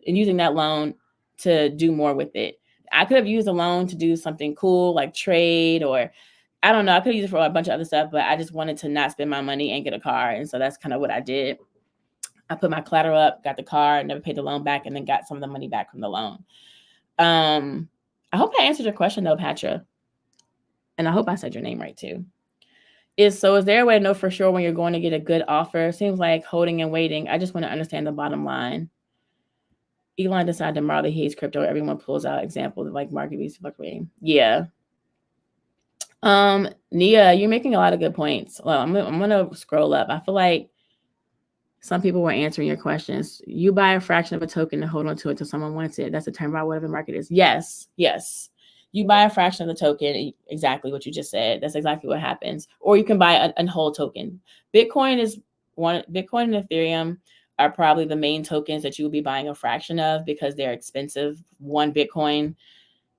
using that loan to do more with it. I could have used a loan to do something cool like trade or I don't know. I could use it for a bunch of other stuff, but I just wanted to not spend my money and get a car. And so that's kind of what I did. I put my collateral up, got the car, never paid the loan back, and then got some of the money back from the loan. I hope I answered your question though, Patra. And I hope I said your name right too. Is there a way to know for sure when you're going to get a good offer? Seems like holding and waiting. I just want to understand the bottom line. Elon decided tomorrow that he hates crypto. Everyone pulls out examples like market beats fluctuating. Yeah. Nia, you're making a lot of good points. Well, I'm gonna scroll up. I feel like some people were answering your questions. You buy a fraction of a token and hold on to it till someone wants it. That's a term about whatever the market is. Yes. You buy a fraction of the token, exactly what you just said. That's exactly what happens. Or you can buy a whole token. Bitcoin and Ethereum are probably the main tokens that you will be buying a fraction of because they're expensive. One Bitcoin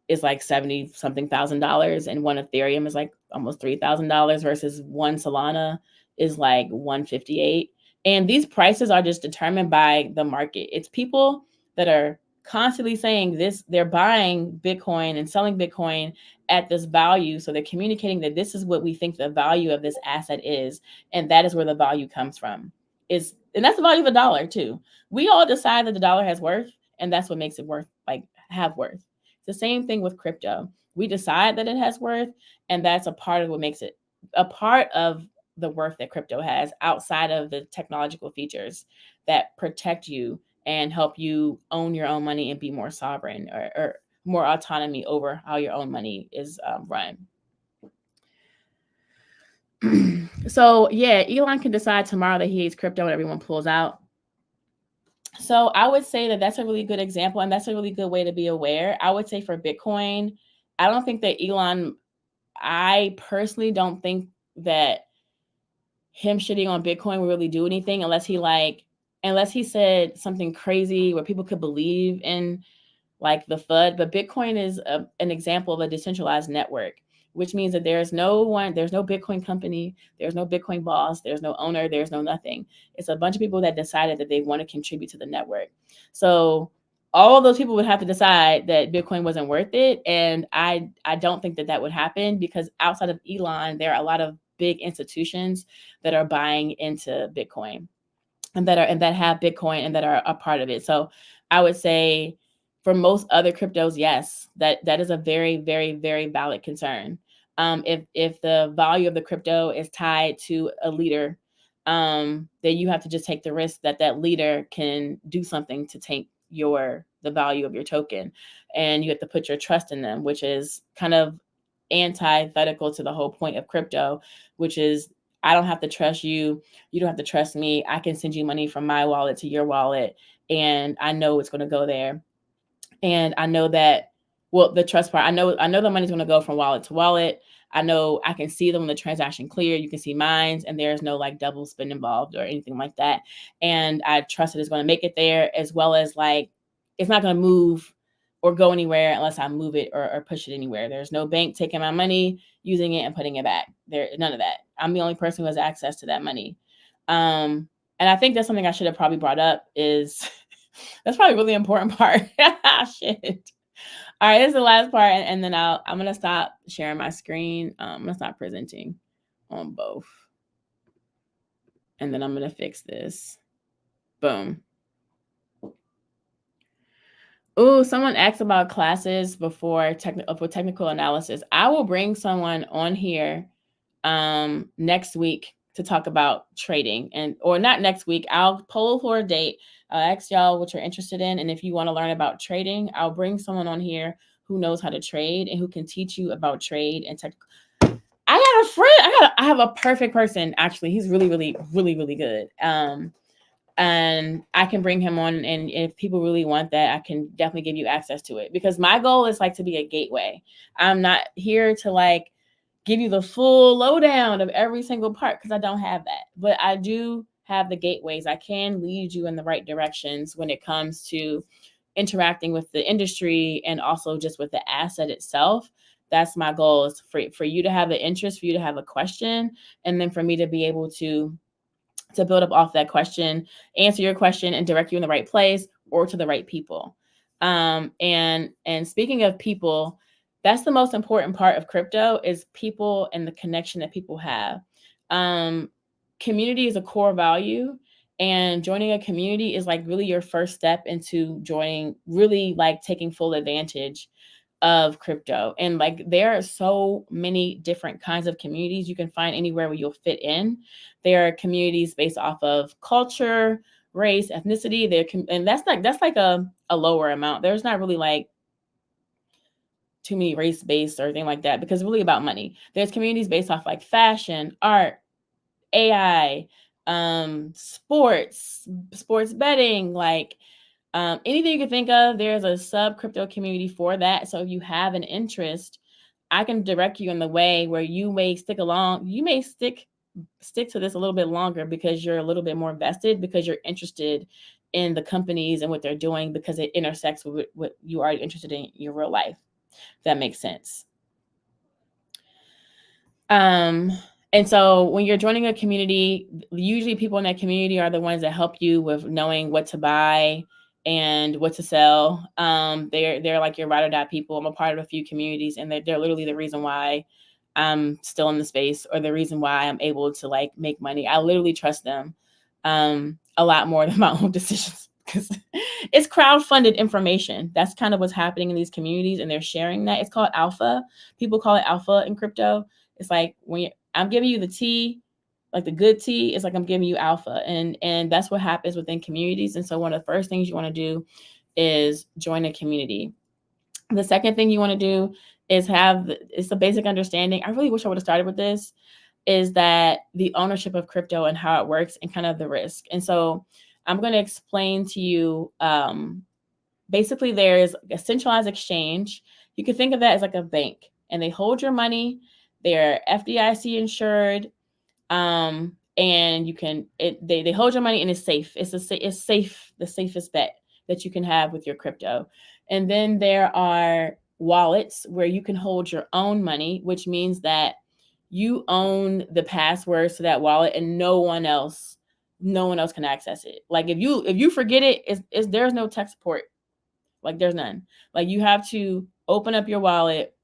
is like $70 something thousand, and one Ethereum is like almost $3,000 versus one Solana is like 158. And these prices are just determined by the market. It's people that are constantly saying this, they're buying Bitcoin and selling Bitcoin at this value. So they're communicating that this is what we think the value of this asset is. And that is where the value comes from. And that's the value of a dollar too. We all decide that the dollar has worth, and that's what makes it worth, like have worth. It's the same thing with crypto. We decide that it has worth, and that's a part of what makes it a part of the worth that crypto has outside of the technological features that protect you and help you own your own money and be more sovereign, or more autonomy over how your own money is run. So yeah, Elon can decide tomorrow that he hates crypto and everyone pulls out. So I would say that that's a really good example, and that's a really good way to be aware. I would say for Bitcoin, I don't think that I personally don't think that him shitting on Bitcoin will really do anything unless he said something crazy where people could believe in like the FUD. But Bitcoin is an example of a decentralized network, which means that there's no Bitcoin company, there's no Bitcoin boss, there's no owner, there's no nothing. It's a bunch of people that decided that they want to contribute to the network. So all of those people would have to decide that Bitcoin wasn't worth it. And I don't think that that would happen, because outside of Elon, there are a lot of big institutions that are buying into Bitcoin and that have Bitcoin and that are a part of it. So I would say for most other cryptos, yes, that is a very, very, very valid concern. If the value of the crypto is tied to a leader, then you have to just take the risk that that leader can do something to take the value of your token, and you have to put your trust in them, which is kind of antithetical to the whole point of crypto, which is I don't have to trust you. You don't have to trust me. I can send you money from my wallet to your wallet, and I know it's going to go there. And I know that, well, the trust part, I know the money's going to go from wallet to wallet. I know I can see them when the transaction clear. You can see mines, and there's no like double spend involved or anything like that. And I trust that it's going to make it there, as well as like it's not going to move or go anywhere unless I move it or push it anywhere. There's no bank taking my money, using it and putting it back. None of that. I'm the only person who has access to that money. And I think that's something I should have probably brought up is that's probably a really important part. Shit. All right, this is the last part, and then I'm gonna stop sharing my screen. I'm gonna stop presenting on both, and then I'm gonna fix this. Boom. Oh, someone asked about classes for technical analysis. I will bring someone on here next week to talk about trading, or not next week. I'll poll for a date. I'll ask y'all what you're interested in, and if you want to learn about trading, I'll bring someone on here who knows how to trade and who can teach you about trade and tech. I got a friend. I have a perfect person actually. He's really, really, really, really good. And I can bring him on, and if people really want that, I can definitely give you access to it, because my goal is like to be a gateway. I'm not here to like give you the full lowdown of every single part, because I don't have that, but I do have the gateways. I can lead you in the right directions when it comes to interacting with the industry and also just with the asset itself. That's my goal, is for you to have an interest, for you to have a question, and then for me to be able to build up off that question, answer your question, and direct you in the right place or to the right people. And speaking of people, that's the most important part of crypto, is people and the connection that people have. Community is a core value, and joining a community is like really your first step into joining, really like taking full advantage of crypto. And like there are so many different kinds of communities you can find anywhere where you'll fit in. There are communities based off of culture, race, ethnicity. And that's like a lower amount. There's not really like too many race-based or anything like that, because it's really about money. There's communities based off like fashion, art, AI, sports betting, like anything you can think of. There's a sub crypto community for that. So if you have an interest, I can direct you in the way where you may stick to this a little bit longer, because you're a little bit more invested, because you're interested in the companies and what they're doing, because it intersects with what you are interested in your real life. If that makes sense. And so when you're joining a community, usually people in that community are the ones that help you with knowing what to buy and what to sell. They're like your ride or die people. I'm a part of a few communities, and they're literally the reason why I'm still in the space, or the reason why I'm able to like make money. I literally trust them a lot more than my own decisions, because it's crowdfunded information. That's kind of what's happening in these communities, and they're sharing that. It's called alpha. People call it alpha in crypto. It's like when I'm giving you the tea, like the good tea, it's like I'm giving you alpha, and that's what happens within communities. And so one of the first things you want to do is join a community. The second thing you want to do is it's a basic understanding. I really wish I would have started with this. Is that the ownership of crypto and how it works and kind of the risk. And so I'm going to explain to you. Basically, there is a centralized exchange. You can think of that as like a bank, and they hold your money. They're FDIC insured, and they hold your money, and it's safe. It's safe, the safest bet that you can have with your crypto. And then there are wallets where you can hold your own money, which means that you own the passwords to that wallet, and no one else can access it. Like if you forget it, there's no tech support. Like there's none. Like you have to open up your wallet.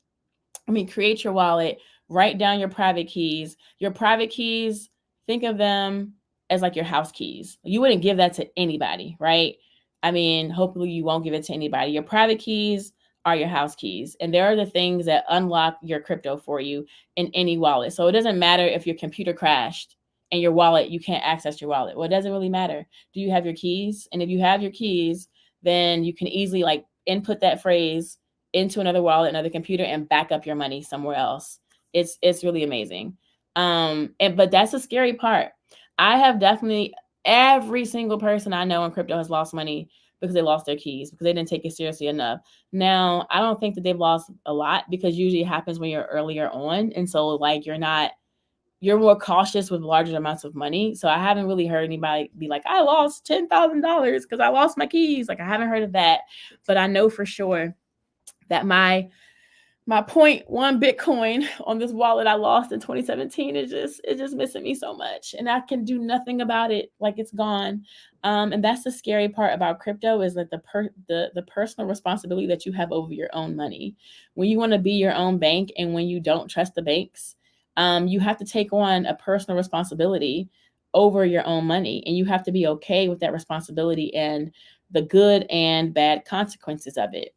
Create your wallet, write down your private keys. Your private keys, think of them as like your house keys. You wouldn't give that to anybody, right? Hopefully you won't give it to anybody. Your private keys are your house keys, and they're the things that unlock your crypto for you in any wallet. So it doesn't matter if your computer crashed and your wallet, you can't access your wallet. Well, it doesn't really matter. Do you have your keys? And if you have your keys, then you can easily like input that phrase into another wallet, another computer, and back up your money somewhere else. It's really amazing. But that's the scary part. I have definitely, every single person I know in crypto has lost money because they lost their keys, because they didn't take it seriously enough. Now, I don't think that they've lost a lot, because usually it happens when you're earlier on. And so like you're more cautious with larger amounts of money. So I haven't really heard anybody be like, I lost $10,000 because I lost my keys. Like I haven't heard of that, but I know for sure that my 0.1 Bitcoin on this wallet I lost in 2017 is just missing me so much, and I can do nothing about it. Like it's gone. And that's the scary part about crypto, is that the personal responsibility that you have over your own money. When you want to be your own bank, and when you don't trust the banks, you have to take on a personal responsibility over your own money, and you have to be okay with that responsibility and the good and bad consequences of it.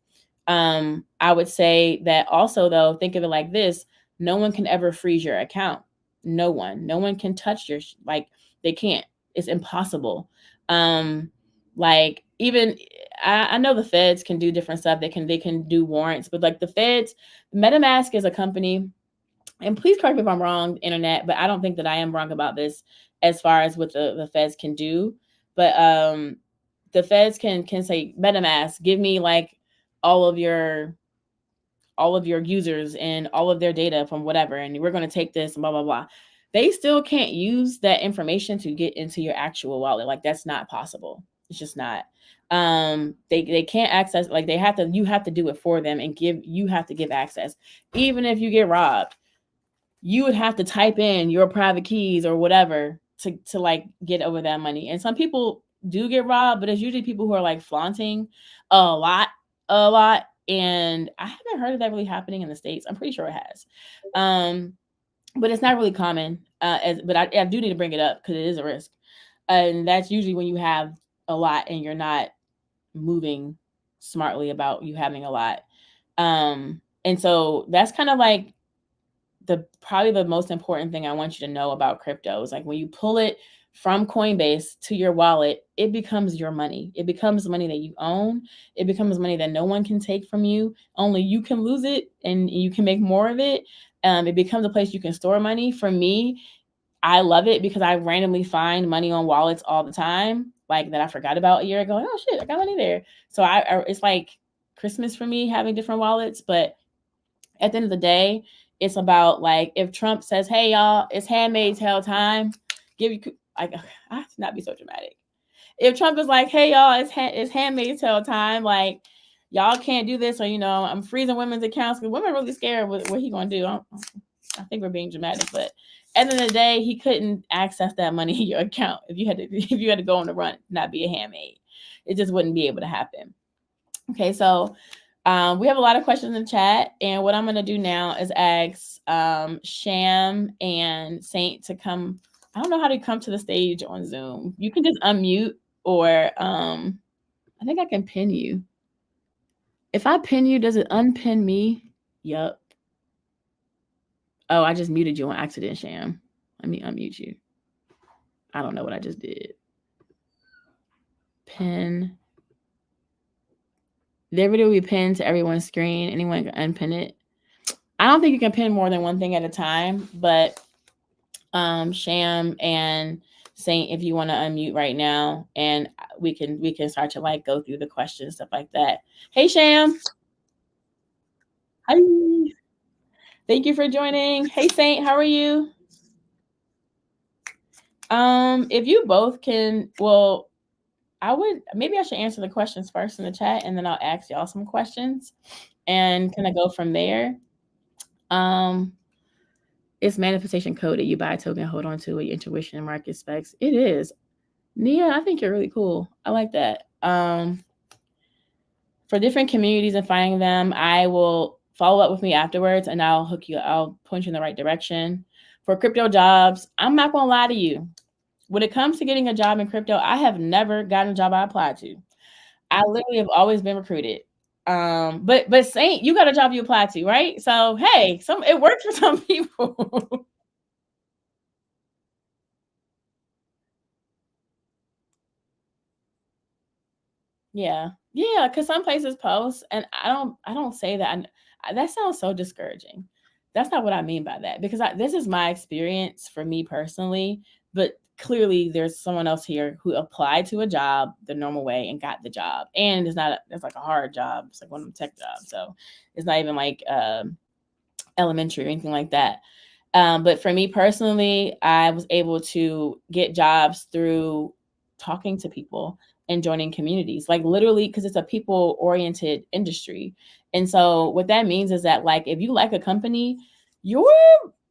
I would say that also, though, think of it like this: no one can ever freeze your account. No one can touch your, like, they can't. It's impossible. Like even I know the feds can do different stuff. They can do warrants, but like the feds, MetaMask is a company, and please correct me if I'm wrong, internet, but I don't think that I am wrong about this as far as what the feds can do. But the feds can say, MetaMask, give me like all of your users and all of their data from whatever, and we're going to take this and blah blah blah. They still can't use that information to get into your actual wallet. Like that's not possible. It's just not. They can't access, like you have to do it for them, and you have to give access. Even if you get robbed, you would have to type in your private keys or whatever to like get over that money. And some people do get robbed, but it's usually people who are like flaunting a lot. And I haven't heard of that really happening in the States. I'm pretty sure it has. But it's not really common. But I do need to bring it up because it is a risk. And that's usually when you have a lot and you're not moving smartly about you having a lot. And so that's kind of like probably the most important thing I want you to know about crypto is like when you pull it from Coinbase to your wallet, it becomes your money. It becomes money that you own. It becomes money that no one can take from you. Only you can lose it, and you can make more of it. It becomes a place you can store money. For me, I love it because I randomly find money on wallets all the time, like that I forgot about a year ago. Oh shit, I got money there. So it's like Christmas for me having different wallets. But at the end of the day, it's about like if Trump says, "Hey y'all, it's Handmaid's Tale time," I have to not be so dramatic. If Trump is like, "Hey y'all, it's Handmaid's Tale time," like y'all can't do this, or I'm freezing women's accounts because women are really scared what he gonna do. I think we're being dramatic, but at the end of the day, he couldn't access that money in your account if you had to go on the run, not be a handmaid. It just wouldn't be able to happen. Okay, so we have a lot of questions in the chat, and what I'm going to do now is ask Sham and Saint to come. I don't know how to come to the stage on Zoom. You can just unmute, or I think I can pin you. If I pin you, does it unpin me? Yup. Oh, I just muted you on accident, Sham. Let me unmute you. I don't know what I just did. Pin. Their video will be pinned to everyone's screen. Anyone can unpin it. I don't think you can pin more than one thing at a time, but Sham and Saint, if you want to unmute right now, and we can start to like go through the questions, stuff like that. Hey, Sham. Hi. Thank you for joining. Hey, Saint, how are you? If you both can, well, maybe I should answer the questions first in the chat, and then I'll ask y'all some questions and kind of go from there. It's manifestation code that you buy a token, hold on to it, your intuition and market specs. It is. Nia, I think you're really cool. I like that. For different communities and finding them, I will follow up with me afterwards and I'll point you in the right direction. For crypto jobs, I'm not going to lie to you. When it comes to getting a job in crypto, I have never gotten a job I applied to. I literally have always been recruited. But Saint, you got a job you applied to, right? So hey, it works for some people. Yeah. Yeah, because some places post, and I don't say that. That sounds so discouraging. That's not what I mean by that, because this is my experience for me personally, but clearly there's someone else here who applied to a job the normal way and got the job. And it's like a hard job. It's like one of them tech jobs. So it's not even like elementary or anything like that. But for me personally, I was able to get jobs through talking to people and joining communities, like literally, because it's a people oriented industry. And so what that means is that, like, if you like a company, you're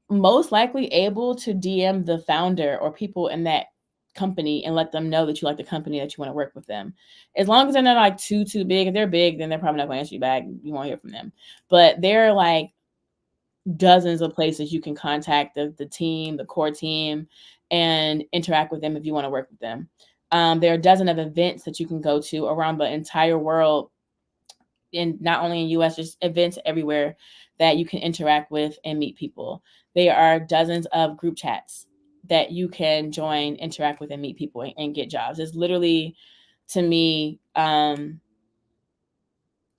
most likely able to DM the founder or people in that company and let them know that you like the company, that you want to work with them. As long as they're not like too big. If they're big, then they're probably not going to answer you back. You won't hear from them. But they're like dozens of places you can contact the team, the core team, and interact with them if you want to work with them. There are a dozen of events that you can go to around the entire world, and not only in US, just events everywhere that you can interact with and meet people. There are dozens of group chats that you can join, interact with, and meet people and get jobs. It's literally, to me,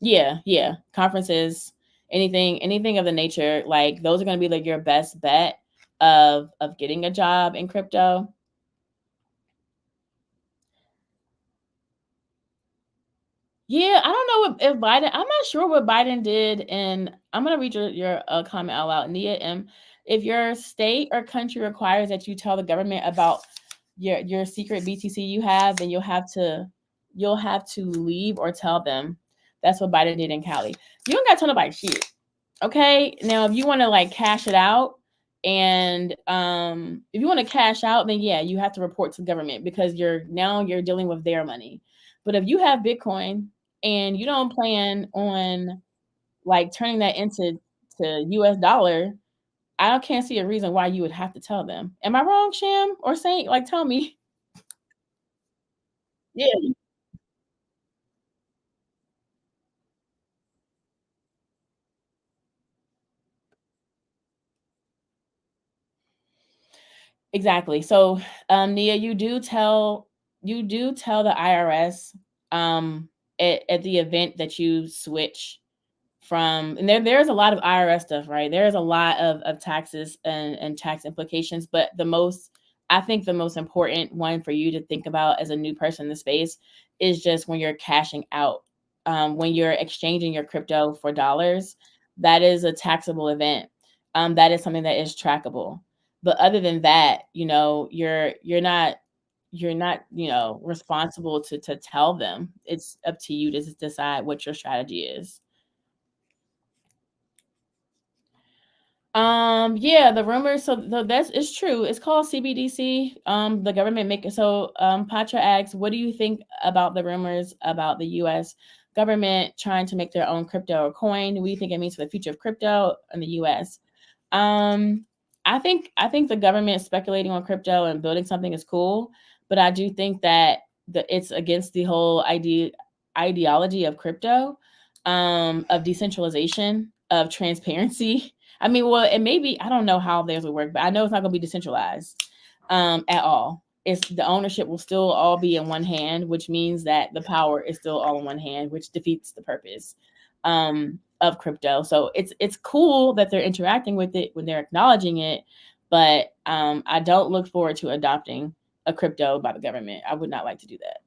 yeah, conferences, anything of the nature, like those are going to be like your best bet of getting a job in crypto. Yeah, I don't know if Biden, I'm not sure what Biden did, and I'm going to read your comment out loud, Nia. And if your state or country requires that you tell the government about your secret BTC you have, then you'll have to leave or tell them. That's what Biden did in Cali. You don't got to tell nobody shit. Okay, now if you want to like cash it out, and if you want to cash out, then yeah, you have to report to the government, because you're dealing with their money. But if you have Bitcoin and you don't plan on like turning that into US dollar, I can't see a reason why you would have to tell them. Am I wrong, Sham or Saint? Like, tell me. Yeah, exactly. So, Nia, you do tell the IRS at the event that you switch from, and there's a lot of IRS stuff, right? There's a lot of taxes and tax implications, but I think the most important one for you to think about as a new person in the space is just when you're cashing out, when you're exchanging your crypto for dollars. That is a taxable event. That is something that is trackable. But other than that, you're not. you're not, responsible to tell them. It's up to you to decide what your strategy is. Yeah, the rumors. So that's it's true. It's called CBDC. The government make so. Patra asks, what do you think about the rumors about the U.S. government trying to make their own crypto or coin? What do you think it means for the future of crypto in the U.S.? Um, I think the government speculating on crypto and building something is cool, but I do think that it's against the whole ideology of crypto, of decentralization, of transparency. I mean, well, it may be, I don't know how theirs will work, but I know it's not going to be decentralized at all. It's the ownership will still all be in one hand, which means that the power is still all in one hand, which defeats the purpose of crypto. So it's cool that they're interacting with it when they're acknowledging it, but I don't look forward to adopting a crypto by the government. I would not like to do that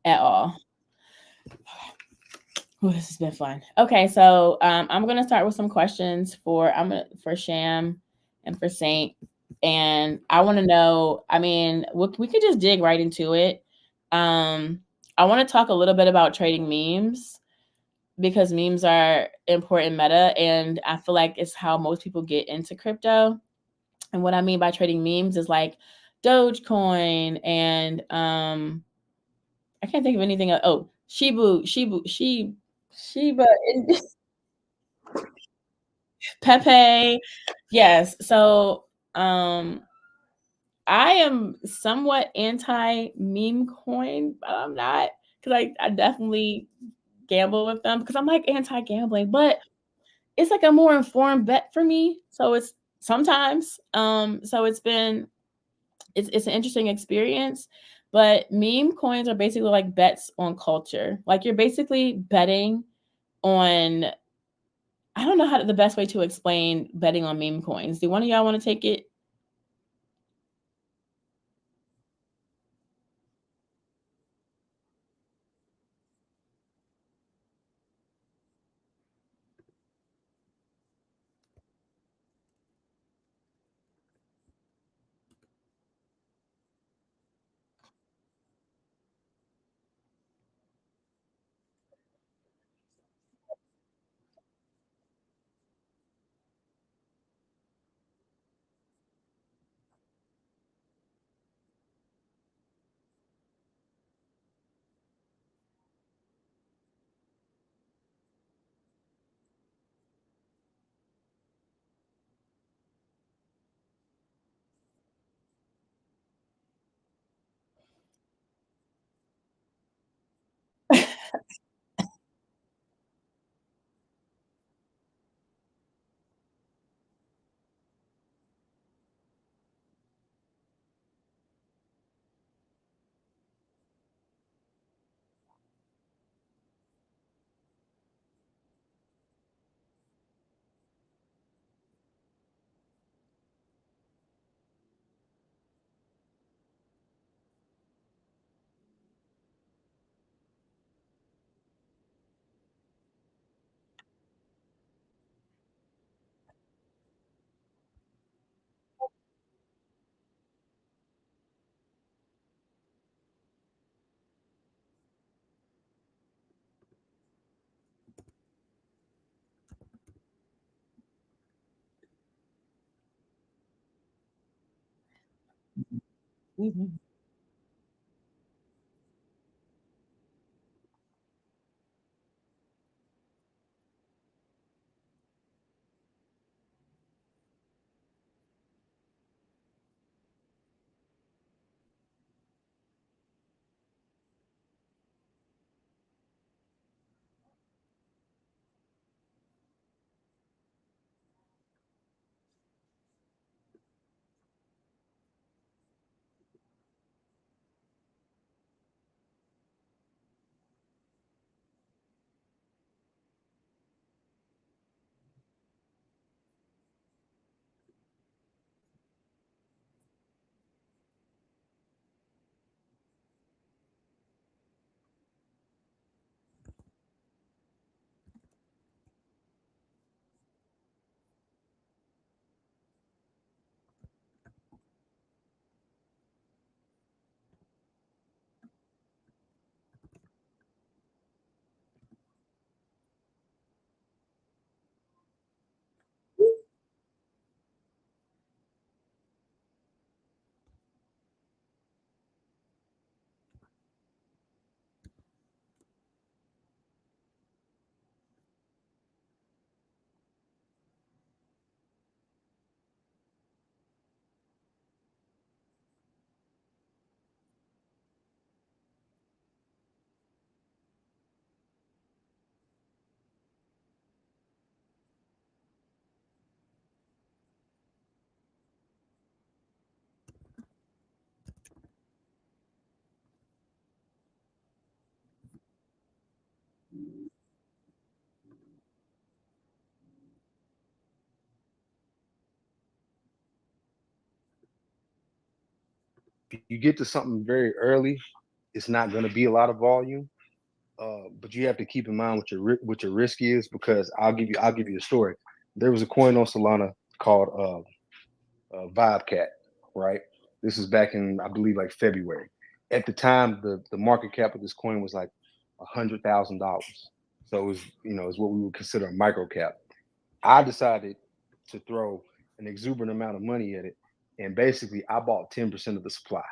at all. Ooh, this has been fun. Okay, so I'm gonna start with some questions for Sham and for Saint, and I want to know. I mean, we could just dig right into it. I want to talk a little bit about trading memes because memes are important meta, and I feel like it's how most people get into crypto. And what I mean by trading memes is like Dogecoin and I can't think of anything else. Oh, Shiba, and Pepe. Yes. So, I am somewhat anti meme coin, but I'm not because I definitely gamble with them because I'm like anti gambling, but it's like a more informed bet for me. So it's sometimes, so it's an interesting experience. But meme coins are basically like bets on culture. Like you're basically betting on, I don't know how the best way to explain betting on meme coins. Do one of y'all want to take it? Mhm. if you get to something very early, it's not going to be a lot of volume. But you have to keep in mind what your risk is, because I'll give you a story. There was a coin on Solana called Vibcat, right? This was back in, I believe, like February. At the time, the market cap of this coin was like $100,000. So it was, it's what we would consider a micro cap. I decided to throw an exuberant amount of money at it, and basically I bought 10% of the supply.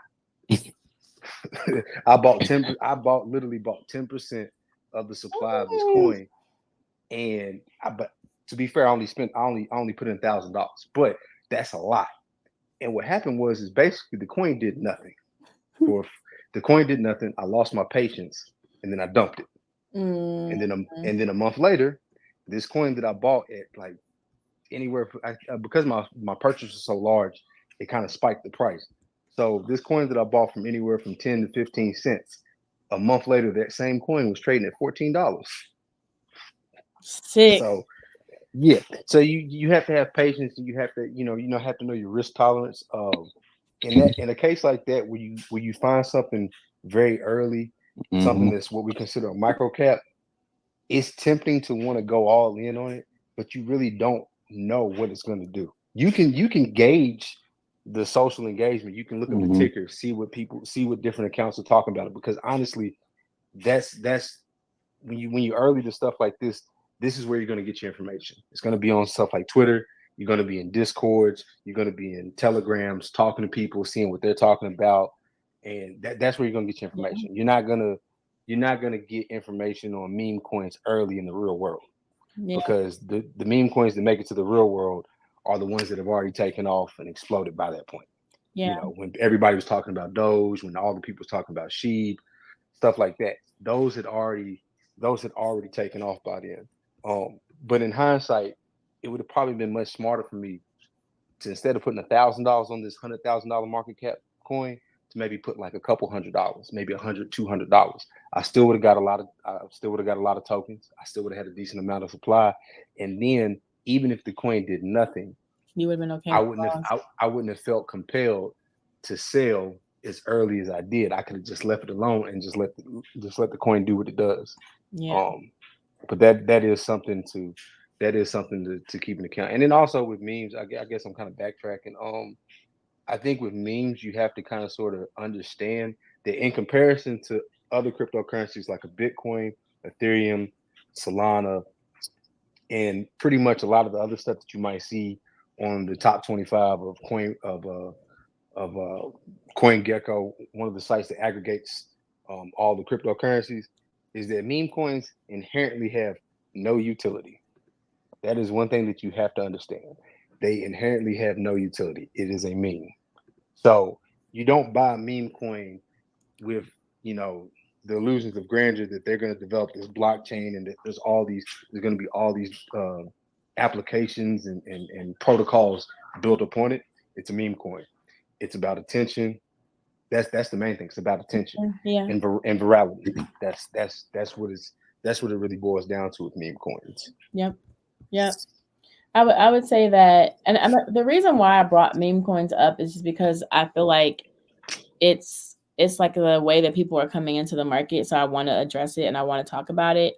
Literally bought 10% of the supply of this Ooh. coin, but to be fair, I only put in $1,000, but that's a lot. And what happened was is basically the coin did nothing. For the coin did nothing. I lost my patience, and then I dumped it. Mm. And then a month later, this coin that I bought at like anywhere, because my purchase was so large, it kind of spiked the price. So this coin that I bought from anywhere from 10 to 15 cents, a month later, that same coin was trading at $14. Sick. So yeah, so you have to have patience, and you have to have to know your risk tolerance. In a case like that, where you find something very early, something that's what we consider a micro cap, it's tempting to want to go all in on it, but you really don't know what it's going to do. You can gauge the social engagement. You can look at the ticker, see what different accounts are talking about it. Because honestly, that's when you early to stuff like this. This is where you're going to get your information. It's going to be on stuff like Twitter. You're going to be in Discords. You're going to be in Telegrams, talking to people, seeing what they're talking about, and that's where you're going to get your information. You're not gonna get information on meme coins early in the real world, Yeah. because the meme coins that make it to the real world are the ones that have already taken off and exploded by that point. Yeah. When everybody was talking about Doge, when all the people was talking about Sheep, stuff like that, those had already taken off by then. But in hindsight, it would have probably been much smarter for me to, instead of putting $1,000 on this $100,000 market cap coin, to maybe put like a couple $100, maybe $100, $200. I still would have got a lot of tokens. I still would have had a decent amount of supply. And then even if the coin did nothing, You would have been okay I with wouldn't loss. have I wouldn't have felt compelled to sell as early as I did. I could have just left it alone and just let the coin do what it does. Yeah. But that is something to keep in account. And then also with memes, I guess I'm kind of backtracking. I think with memes, you have to kind of sort of understand that in comparison to other cryptocurrencies like a Bitcoin, Ethereum, Solana, and pretty much a lot of the other stuff that you might see on the top 25 of CoinGecko, one of the sites that aggregates all the cryptocurrencies, is that meme coins inherently have no utility. That is one thing that you have to understand. They inherently have no utility. It is a meme. So you don't buy a meme coin with, you know, the illusions of grandeur that they're going to develop this blockchain, and that there's going to be all these applications and protocols built upon it. It's a meme coin. It's about attention. That's the main thing. It's about attention Yeah. and virality. That's what it really boils down to with meme coins. Yep. Yep. I would say that, and the reason why I brought meme coins up is just because I feel like it's like the way that people are coming into the market. So I want to address it and I want to talk about it.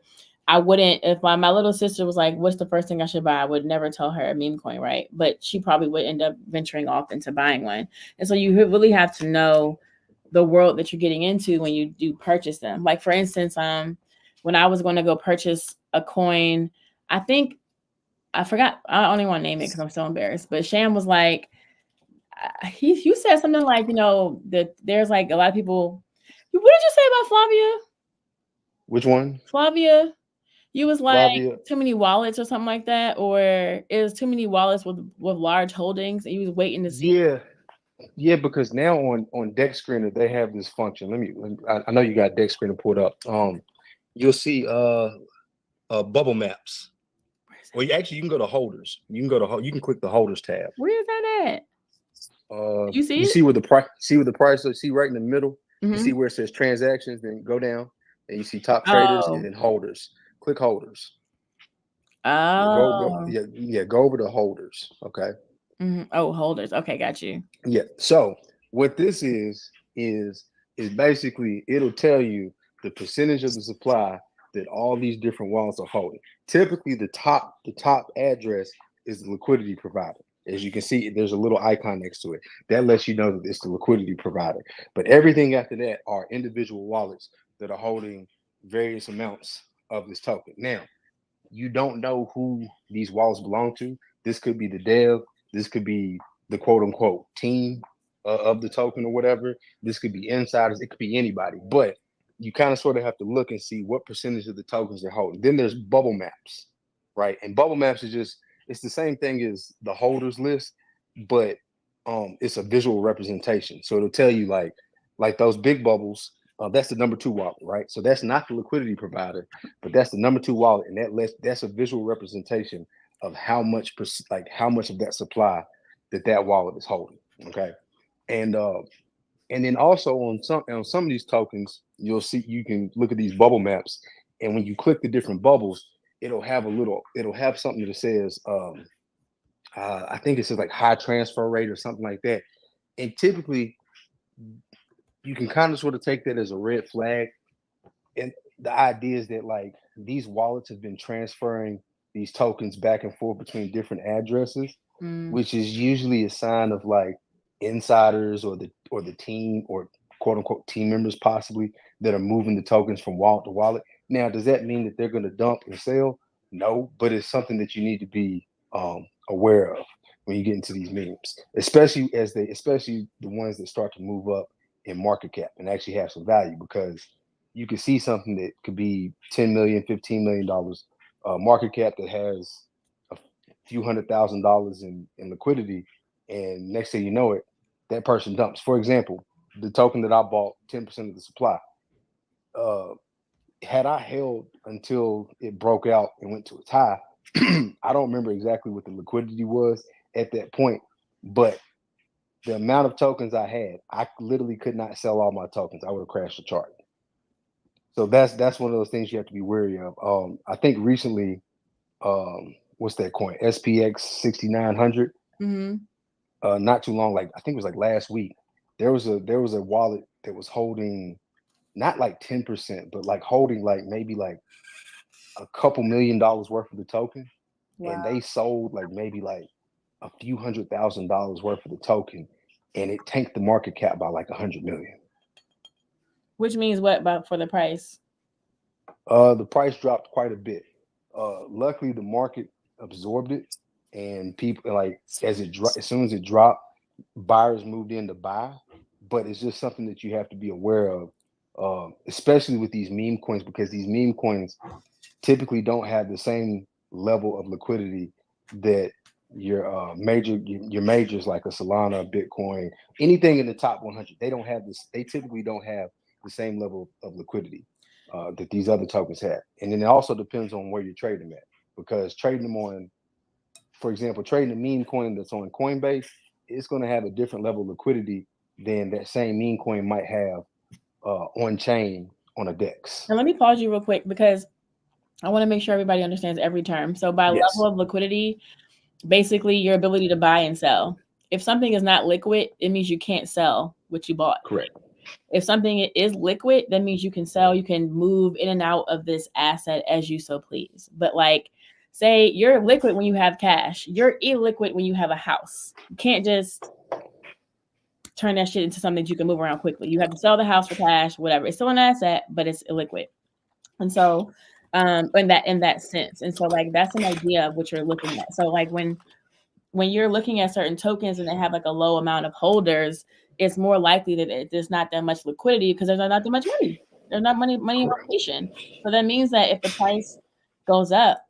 I wouldn't, if my little sister was like, "What's the first thing I should buy?" I would never tell her a meme coin, right? But she probably would end up venturing off into buying one. And so you really have to know the world that you're getting into when you do purchase them. Like for instance, when I was going to go purchase a coin, I think I forgot. I only want to name it because I'm so embarrassed. But Sham was like, you said something like, that there's like a lot of people. What did you say about Flavia? Which one? Flavia, you was like Flavia. too many wallets or something like that, or it was too many wallets with large holdings, and you was waiting to see. Yeah, yeah. Because now on Deck Screener they have this function. I know you got Deck Screener pulled up. You'll see bubble maps. Well, you can go to holders. You can click the holders tab. Where is that at? You see You it? see where the price. See where the price. See right in the middle. You Mm-hmm. see where it says transactions. Then go down, and you see top traders, and Oh. then holders. Click holders. Yeah, Oh. go over to holders. Okay. Mm-hmm. Oh, holders. Okay, got you. Yeah. So what this is is basically it'll tell you the percentage of the supply that all these different wallets are holding. Typically, the top address is the liquidity provider. As you can see, there's a little icon next to it that lets you know that it's the liquidity provider. But everything after that are individual wallets that are holding various amounts of this token. Now, you don't know who these wallets belong to. This could be the dev. This could be the quote unquote team of the token or whatever. This could be insiders. It could be anybody. But you kind of sort of have to look and see what percentage of the tokens they're holding. Then there's bubble maps, right? And bubble maps is just it's the same thing as the holders list, but it's a visual representation. So it'll tell you like those big bubbles. That's the number two wallet, right? So that's not the liquidity provider, but that's the number two wallet, and that's a visual representation of how much of that supply that wallet is holding. Okay, and then also on some of these tokens, you'll see you can look at these bubble maps, and when you click the different bubbles, it'll have something that says I think it says like high transfer rate or something like that, and typically you can kind of sort of take that as a red flag. And the idea is that like these wallets have been transferring these tokens back and forth between different addresses, Mm. which is usually a sign of like insiders or the team or quote unquote team members possibly that are moving the tokens from wallet to wallet. Now, does that mean that they're going to dump and sell? No, but it's something that you need to be aware of when you get into these memes, especially the ones that start to move up in market cap and actually have some value, because you can see something that could be 10 million, $15 million market cap that has a few $100,000 in liquidity, and next thing you know it, that person dumps. For example, the token that I bought, 10% of the supply. Uh, had I held until it broke out and went to its high, I don't remember exactly what the liquidity was at that point, but the amount of tokens I had, I literally could not sell all my tokens. I would have crashed the chart. So that's one of those things you have to be wary of. I think recently, what's that coin? SPX 6900. Mm-hmm. Not too long, like I think it was like last week. There was a wallet that was holding not like 10%, but like holding like maybe like a couple $1 million worth of the token, and Wow. they sold like maybe like a few $100,000 worth of the token, and it tanked the market cap by like 100 million. Which means what about for the price? The price dropped quite a bit. Luckily, the market absorbed it, and people like as soon as it dropped, buyers moved in to buy. But it's just something that you have to be aware of, especially with these meme coins, because these meme coins typically don't have the same level of liquidity that your majors like a Solana, Bitcoin, anything in the top 100. They don't have this. They typically don't have the same level of liquidity that these other tokens have. And then it also depends on where you're trading them at, because trading them on, for example, trading a meme coin that's on Coinbase, it's going to have a different level of liquidity than that same meme coin might have on chain on a DEX. And let me pause you real quick because I want to make sure everybody understands every term. So by Yes. level of liquidity, basically your ability to buy and sell. If something is not liquid, it means you can't sell what you bought. Correct. If something is liquid, that means you can sell, you can move in and out of this asset as you so please. But like, say you're liquid when you have cash, you're illiquid when you have a house. You can't just turn that shit into something that you can move around quickly. You have to sell the house for cash, whatever. It's still an asset, but it's illiquid. And so in that sense. And so like that's an idea of what you're looking at. So like when you're looking at certain tokens and they have like a low amount of holders, it's more likely that there's not that much liquidity because there's not that much money. There's not money in rotation. So that means that if the price goes up,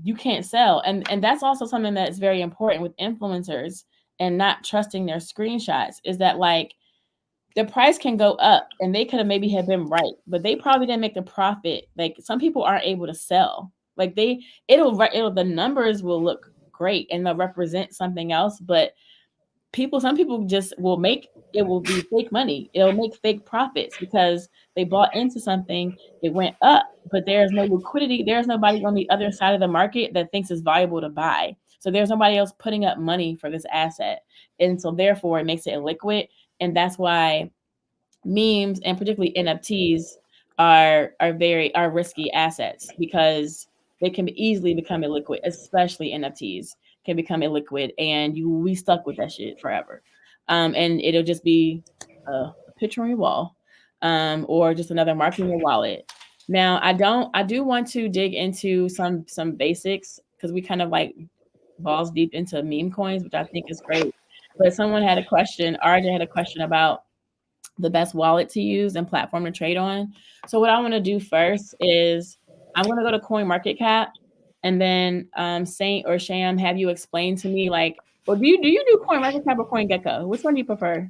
you can't sell. And that's also something that's very important with influencers and not trusting their screenshots, is that like the price can go up and they could have maybe have been right, but they probably didn't make the profit. Like some people aren't able to sell. Like it'll the numbers will look great and they'll represent something else, but some people just will be fake money. It'll make fake profits because they bought into something, it went up, but there's no liquidity. There's nobody on the other side of the market that thinks it's valuable to buy. So there's nobody else putting up money for this asset. And so therefore it makes it illiquid. And that's why memes and particularly NFTs are risky assets because they can easily become illiquid, especially NFTs can become illiquid, and you be stuck with that shit forever. And it'll just be a picture on your wall, or just another mark in your wallet. Now, I do want to dig into some basics because we kind of like balls deep into meme coins, which I think is great. But someone had a question. RJ had a question about the best wallet to use and platform to trade on. So what I want to do first is I'm going to go to CoinMarketCap, and then Saint or Sham have you explain to me like, or do you do CoinMarketCap or CoinGecko? Which one do you prefer?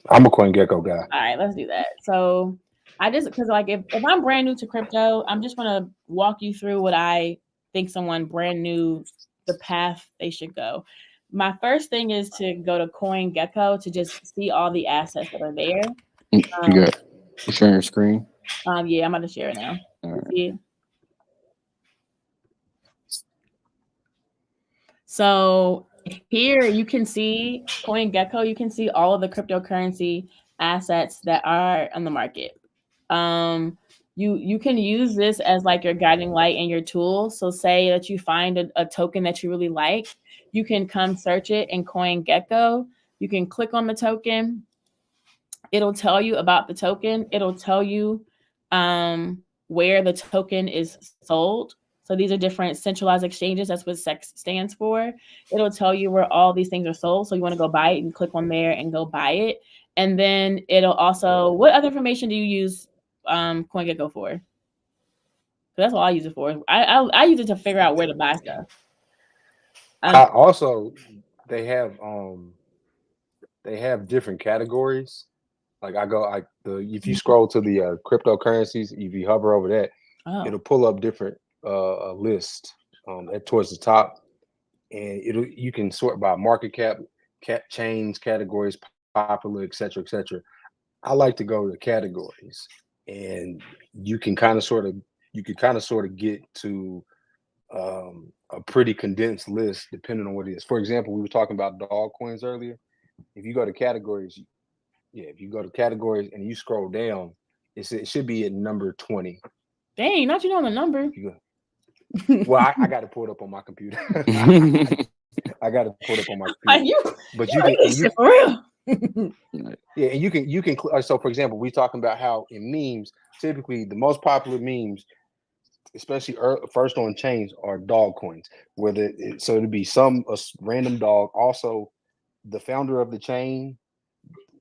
I'm a CoinGecko guy. All right, let's do that. So I just because like if I'm brand new to crypto, I'm just gonna walk you through what I think someone brand new the path they should go. My first thing is to go to CoinGecko to just see all the assets that are there. You got sharing your screen. Yeah, I'm about to share it now. See it? So here you can see CoinGecko. You can see all of the cryptocurrency assets that are on the market. You can use this as like your guiding light and your tool. So say that you find a token that you really like, you can come search it in CoinGecko. You can click on the token. It'll tell you about the token. It'll tell you where the token is sold. So these are different centralized exchanges. That's what SEX stands for. It'll tell you where all these things are sold. So you want to go buy it, you can click on there and go buy it. And then it'll also, what other information do you use CoinGecko for? That's all I use it for. I use it to figure out where to buy stuff. I also they have different categories. Like if you scroll to the cryptocurrencies, if you hover over that, it'll pull up different lists towards the top, and you can sort by market cap, chains, categories, popular, etc., etc. I like to go to categories, and you can kind of sort of get to a pretty condensed list depending on what it is. For example, we were talking about dog coins earlier. If you go to categories, if you go to categories and you scroll down, it should be at number 20. Dang, not you know the number. Well, I got to pull it up on my computer. I got to pull it up on my computer. For real. Yeah, and you can. So, for example, we're talking about how in memes, typically the most popular memes, especially first on chains, are dog coins. So it'd be a random dog. Also, the founder of the chain,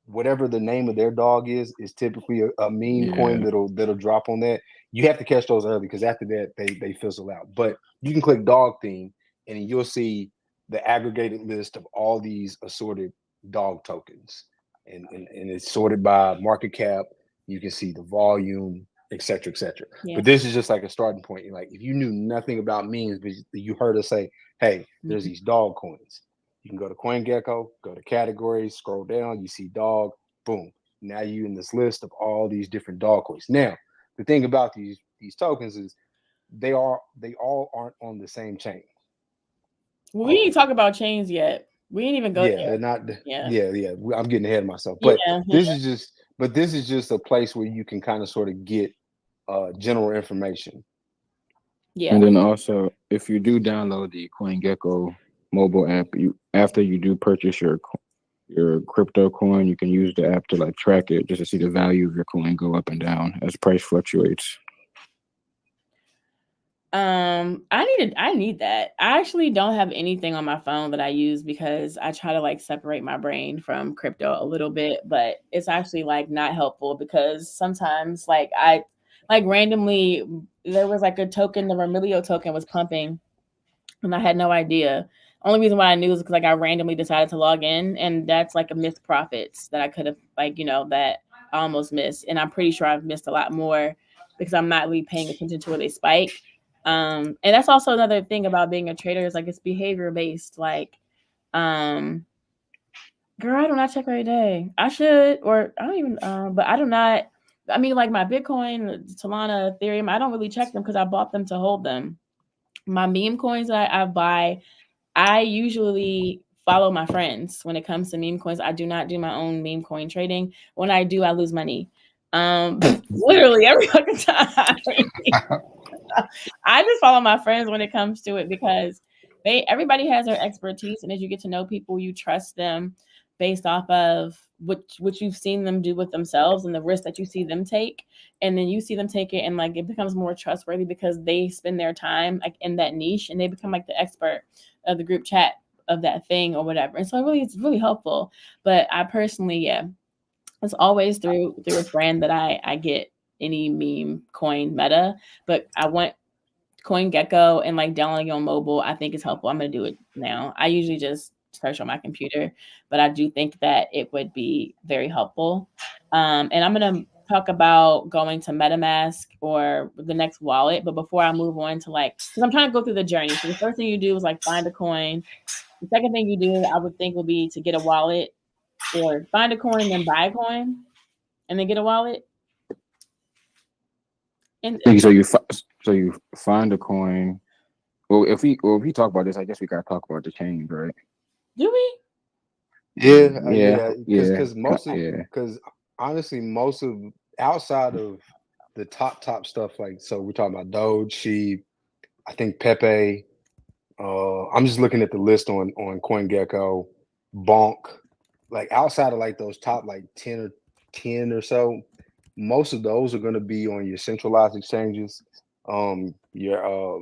whatever the name of their dog is typically a meme coin that'll drop on that. You have to catch those early because after that they fizzle out. But you can click dog theme and you'll see the aggregated list of all these assorted dog tokens, and it's sorted by market cap. You can see the volume, etc., etc. Yeah. But this is just like a starting point. Like if you knew nothing about memes, but you heard us say, "Hey, there's these dog coins." You can go to CoinGecko, go to categories, scroll down, you see dog, boom. Now you're in this list of all these different dog coins. Now, the thing about these tokens is they all aren't on the same chain. Well, we didn't talk about chains yet. We didn't even go there. They're not. Yeah. I'm getting ahead of myself. But this is just a place where you can kind of sort of get general information. Yeah. And then also, if you do download the CoinGecko mobile app, after you do purchase your crypto coin, you can use the app to like track it just to see the value of your coin go up and down as price fluctuates. I need that. I actually don't have anything on my phone that I use because I try to like separate my brain from crypto a little bit, but it's actually like not helpful because sometimes like I like randomly there was like a token, the Vermilio token was pumping and I had no idea. Only reason why I knew is because like I randomly decided to log in, and that's like a missed profits that I could have that I almost missed. And I'm pretty sure I've missed a lot more because I'm not really paying attention to where they spike. And that's also another thing about being a trader is like it's behavior based. Like, girl, I do not check every day. I should, or I don't even, but I do not. I mean, like my Bitcoin, Solana, Ethereum, I don't really check them because I bought them to hold them. My meme coins that I buy, I usually follow my friends when it comes to meme coins. I do not do my own meme coin trading. When I do, I lose money. Literally every fucking time. I just follow my friends when it comes to it because everybody has their expertise, and as you get to know people, you trust them based off of what you've seen them do with themselves and the risk that you see them take, and then you see them take it, and like it becomes more trustworthy because they spend their time like in that niche and they become like the expert of the group chat of that thing or whatever. And so it's really helpful. But I personally, yeah, it's always through a brand that I get any meme coin meta, but I want CoinGecko and like downloading on mobile, I think is helpful. I'm gonna do it now. I usually just search on my computer, but I do think that it would be very helpful. And I'm gonna talk about going to MetaMask or the next wallet. But before I move on to like, because I'm trying to go through the journey. So the first thing you do is like find a coin. The second thing you do, I would think, would be to get a wallet or find a coin, then buy a coin, and then get a wallet. And So you find a coin. Well, if we talk about this, I guess we gotta talk about the chains, right? do we? Yeah. Because honestly, most of outside of the top stuff, like, so we're talking about Doge, Sheep, I think Pepe. I'm just looking at the list on CoinGecko, Bonk. Like outside of like those top like 10 or so, most of those are going to be on your centralized exchanges, your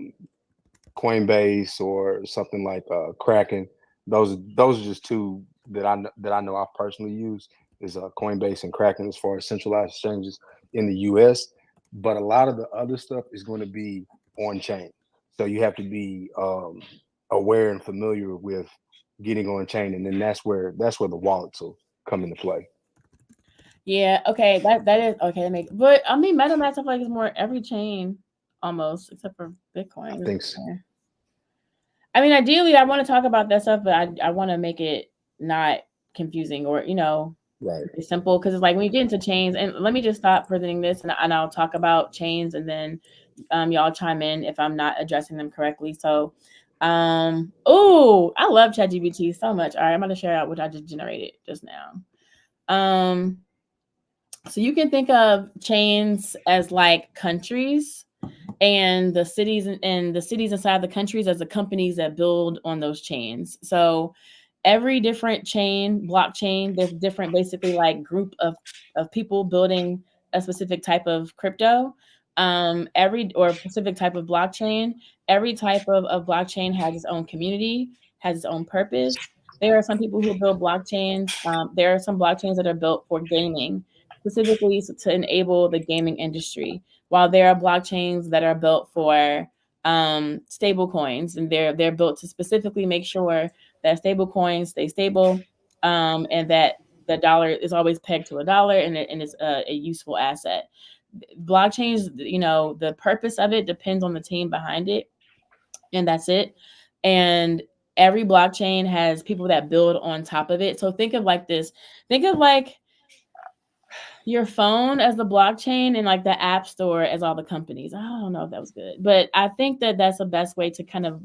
Coinbase or something like Kraken. Those are just two that I know I personally use is Coinbase and Kraken as far as centralized exchanges in the U.S. But a lot of the other stuff is going to be on chain, so you have to be aware and familiar with getting on chain, and then that's where the wallets will come into play. Yeah, okay, that is okay. But I mean, MetaMask, I feel like is more every chain almost, except for Bitcoin. I think so. I mean, ideally, I want to talk about that stuff, but I want to make it not confusing or right, simple, because it's like when you get into chains. And let me just stop presenting this, and I'll talk about chains, and then y'all chime in if I'm not addressing them correctly. So, oh, I love ChatGPT so much. All right, I'm going to share out what I just generated just now. So you can think of chains as like countries, and the cities inside the countries as the companies that build on those chains. So every different blockchain, there's different basically like group of people building a specific type of crypto. Or specific type of blockchain. Every type of blockchain has its own community, has its own purpose. There are some people who build blockchains. There are some blockchains that are built for gaming, specifically to enable the gaming industry, while there are blockchains that are built for stable coins, and they're built to specifically make sure that stable coins stay stable, and that the dollar is always pegged to a dollar, and it's a useful asset. Blockchains, the purpose of it depends on the team behind it, and that's it. And every blockchain has people that build on top of it. So think of like this. Think of like your phone as the blockchain and like the app store as all the companies. I don't know if that was good, but I think that that's the best way to kind of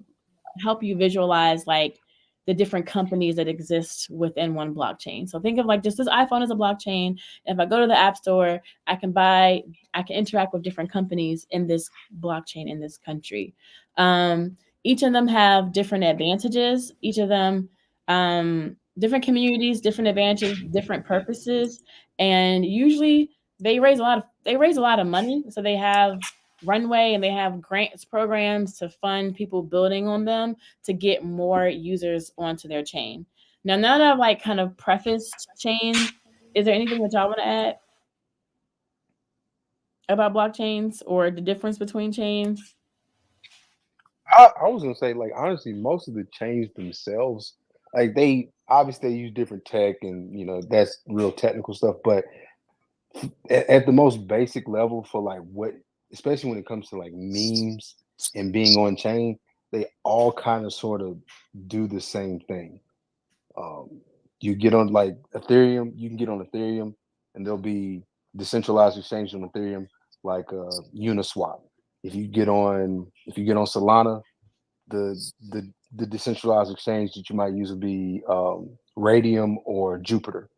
help you visualize like the different companies that exist within one blockchain. So think of like just this iPhone as a blockchain. If I go to the app store, I can interact with different companies in this blockchain in this country. Each of them have different advantages. Each of them, different communities, different advantages, different purposes, and usually they raise a lot of money. So they have runway and they have grants programs to fund people building on them to get more users onto their chain. Now that I've like kind of prefaced chains, is there anything that y'all want to add about blockchains or the difference between chains? I was gonna say, like, honestly, most of the chains themselves, like, they obviously use different tech, and that's real technical stuff. But at the most basic level, for like what, especially when it comes to like memes and being on chain, they all kind of sort of do the same thing. You get on like Ethereum, you can get on Ethereum, and there'll be decentralized exchanges on Ethereum like Uniswap. If you get on Solana, the decentralized exchange that you might use would be Radium or Jupiter.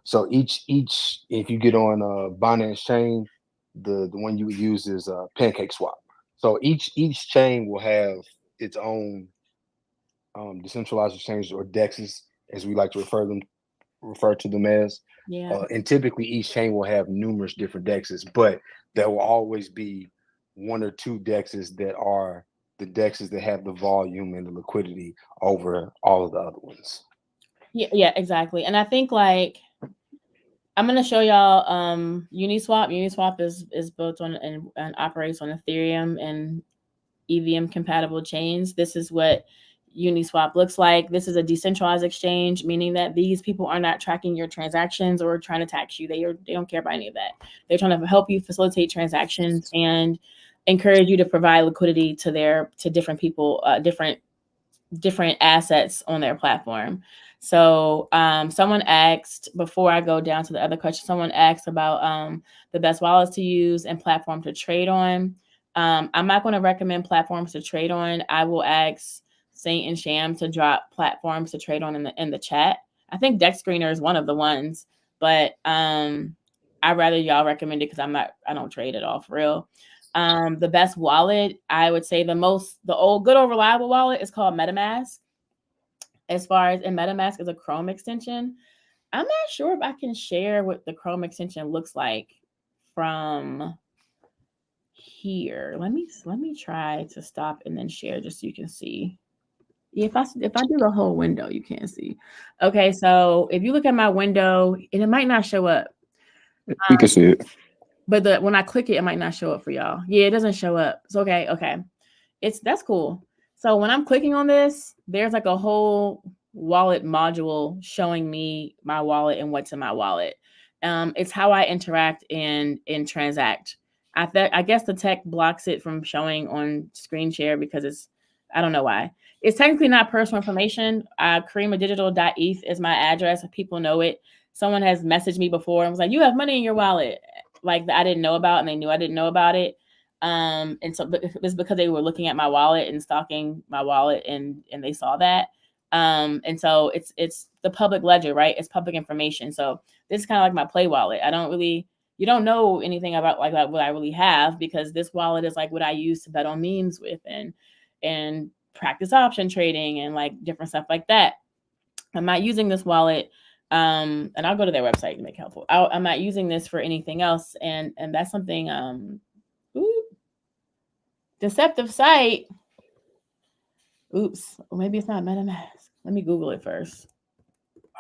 So each if you get on Binance Chain, the one you would use is Pancake Swap. So each chain will have its own decentralized exchanges, or DEXs, as we like to refer to them as. Yeah. And typically each chain will have numerous different DEXs, but there will always be one or two DEXs that are the DEXs that have the volume and the liquidity over all of the other ones. Yeah, exactly. And I think like I'm gonna show y'all Uniswap. Uniswap is built on and operates on Ethereum and EVM compatible chains. This is what Uniswap looks like. This is a decentralized exchange, meaning that these people are not tracking your transactions or trying to tax you. They don't care about any of that. They're trying to help you facilitate transactions and encourage you to provide liquidity to different people, different assets on their platform. So someone asked, before I go down to the other question, someone asked about the best wallets to use and platform to trade on. I'm not going to recommend platforms to trade on. I will ask Saint and Sham to drop platforms to trade on in the chat. I think Dex Screener is one of the ones, but I'd rather y'all recommend it because I don't trade at all for real. The best wallet, I would say the good old reliable wallet is called MetaMask. As far as, and MetaMask is a Chrome extension. I'm not sure if I can share what the Chrome extension looks like from here. Let me try to stop and then share just so you can see. If I do the whole window, you can't see. Okay, so if you look at my window, and it might not show up. You can see it. But when I click it, it might not show up for y'all. Yeah, it doesn't show up. It's okay. That's cool. So when I'm clicking on this, there's like a whole wallet module showing me my wallet and what's in my wallet. It's how I interact and transact. I guess the tech blocks it from showing on screen share because I don't know why. It's technically not personal information. KarimaDigital.eth is my address. People know it. Someone has messaged me before and was like, "You have money in your wallet," like that I didn't know about, and they knew I didn't know about it. And so it was because they were looking at my wallet and stalking my wallet, and they saw that. And so it's the public ledger, right? It's public information. So this is kind of like my play wallet. You don't know anything about like what I really have, because this wallet is like what I use to bet on memes with and practice option trading and like different stuff like that. I'm not using this wallet. And I'll go to their website to make it helpful. I'm not using this for anything else. And that's something, deceptive site. Oops. Maybe it's not MetaMask. Let me Google it first.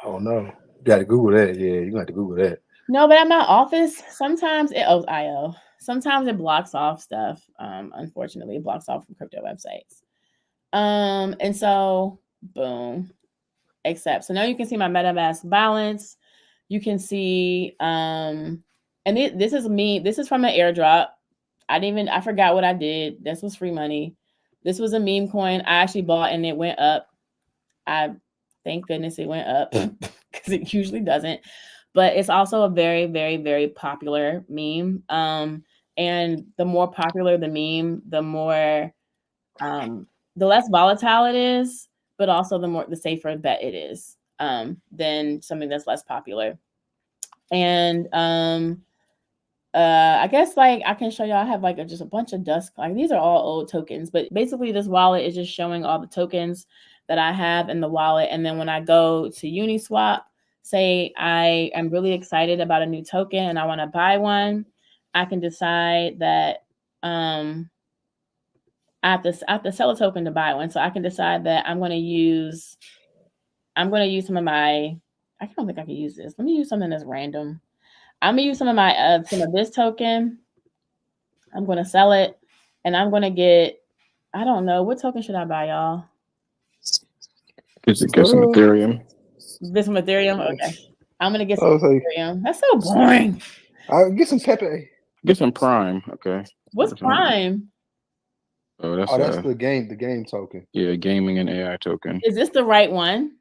Oh no. You gotta Google that. Yeah, you got to Google that. No, but I'm not Office. Sometimes IO. Sometimes it blocks off stuff. Unfortunately, it blocks off from crypto websites. And so boom. Accept. So now you can see my MetaMask balance. You can see, and this is me. This is from an airdrop. I forgot what I did. This was free money. This was a meme coin I actually bought and it went up. Thank goodness it went up because it usually doesn't. But it's also a very, very, very popular meme. And the more popular the meme, the more, the less volatile it is, but also the safer bet it is than something that's less popular. And I guess like I can show y'all. I have like just a bunch of Dusk. Like these are all old tokens, but basically this wallet is just showing all the tokens that I have in the wallet. And then when I go to Uniswap, say I am really excited about a new token and I want to buy one, I can decide that I have to sell a token to buy one. So I can decide that I'm going to use some of my. I don't think I can use this. Let me use something that's random. I'm gonna use some of this token. I'm gonna sell it, and I'm gonna get. I don't know what token should I buy, y'all. Get some Ethereum. This from Ethereum. Okay, I'm gonna get some Ethereum. That's so boring. I'll get some Pepe. Get some Prime. Okay. What's Prime? Oh, that's the game token. Yeah, gaming and AI token. Is this the right one?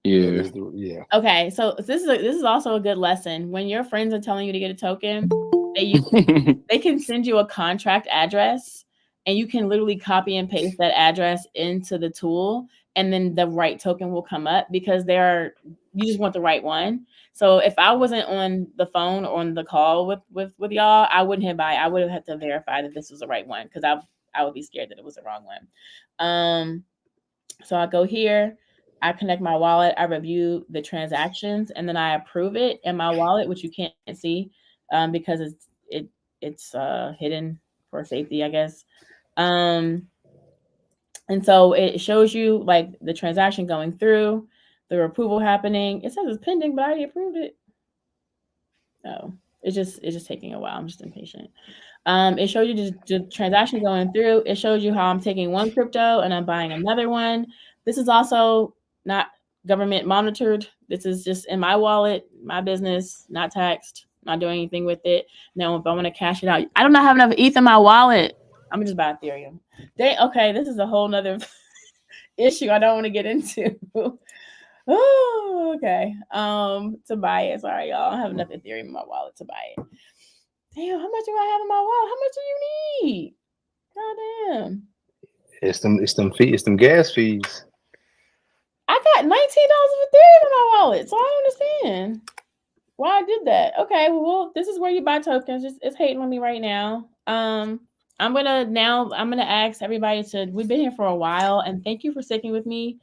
Yeah. Yeah. Okay, so this is also a good lesson. When your friends are telling you to get a token, they can send you a contract address, and you can literally copy and paste that address into the tool, and then the right token will come up because you just want the right one. So if I wasn't on the phone or on the call with y'all, I wouldn't have I would have had to verify that this was the right one because I would be scared that it was the wrong one. So I go here, I connect my wallet, I review the transactions, and then I approve it in my wallet, which you can't see because it's hidden for safety, I guess. And so it shows you like the transaction going through, the approval happening. It says it's pending, but I already approved it. Oh, it's just taking a while. I'm just impatient. It shows you the transaction going through. It shows you how I'm taking one crypto and I'm buying another one. This is also not government monitored. This is just in my wallet, my business, not taxed, not doing anything with it. Now, if I want to cash it out, I do not have enough ETH in my wallet. I'm gonna just buy Ethereum. Okay, this is a whole nother issue I don't want to get into. Oh, okay. To buy it. Sorry, y'all. I don't have enough Ethereum in my wallet to buy it. Damn, how much do I have in my wallet? How much do you need? God damn. It's them gas fees. I got $19 of Ethereum in my wallet, so I don't understand why I did that. Okay, well, this is where you buy tokens. It's hating on me right now. I'm gonna ask everybody we've been here for a while, and thank you for sticking with me.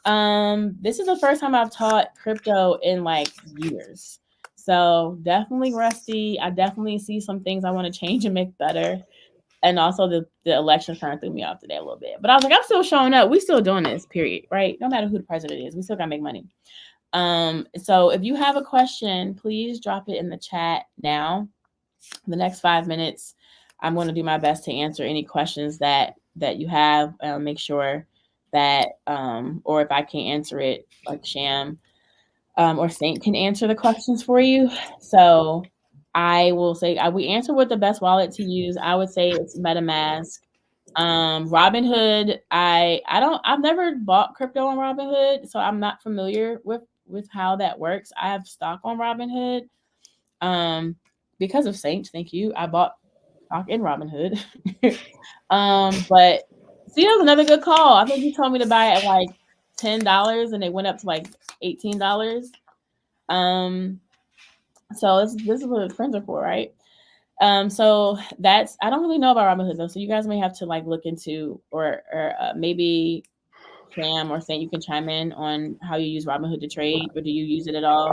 This is the first time I've taught crypto in like years. So definitely rusty. I definitely see some things I want to change and make better. And also the election kind of threw me off today a little bit. But I was like, I'm still showing up. We still doing this, period, right? No matter who the president is, we still gotta make money. So if you have a question, please drop it in the chat now. The next 5 minutes, I'm going to do my best to answer any questions that you have. Make sure that, or if I can't answer it, like Sham or Saint can answer the questions for you. So I will say we answer what the best wallet to use. I would say it's MetaMask. Robinhood, I've never bought crypto on Robinhood, so I'm not familiar with how that works. I have stock on Robinhood. Because of Saint, thank you. I bought stock in Robinhood. But see, that was another good call. I think you told me to buy it at like $10 and it went up to like $18. So this is what friends are for, right? So I don't really know about Robinhood though. So you guys may have to like look into, or maybe Cam or Saint, you can chime in on how you use Robinhood to trade, or do you use it at all?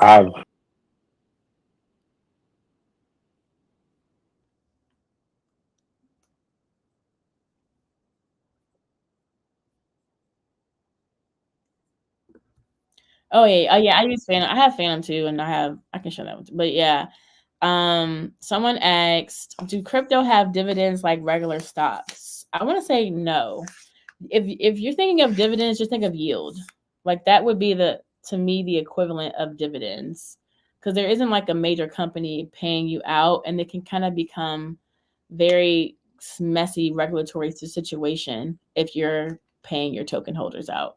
I've Oh yeah, I use Phantom. I have Phantom too, and I can show that one too. But yeah, someone asked, do crypto have dividends like regular stocks? I want to say no. If you're thinking of dividends, just think of yield. Like that would be to me the equivalent of dividends, because there isn't like a major company paying you out, and it can kind of become very messy regulatory situation if you're paying your token holders out.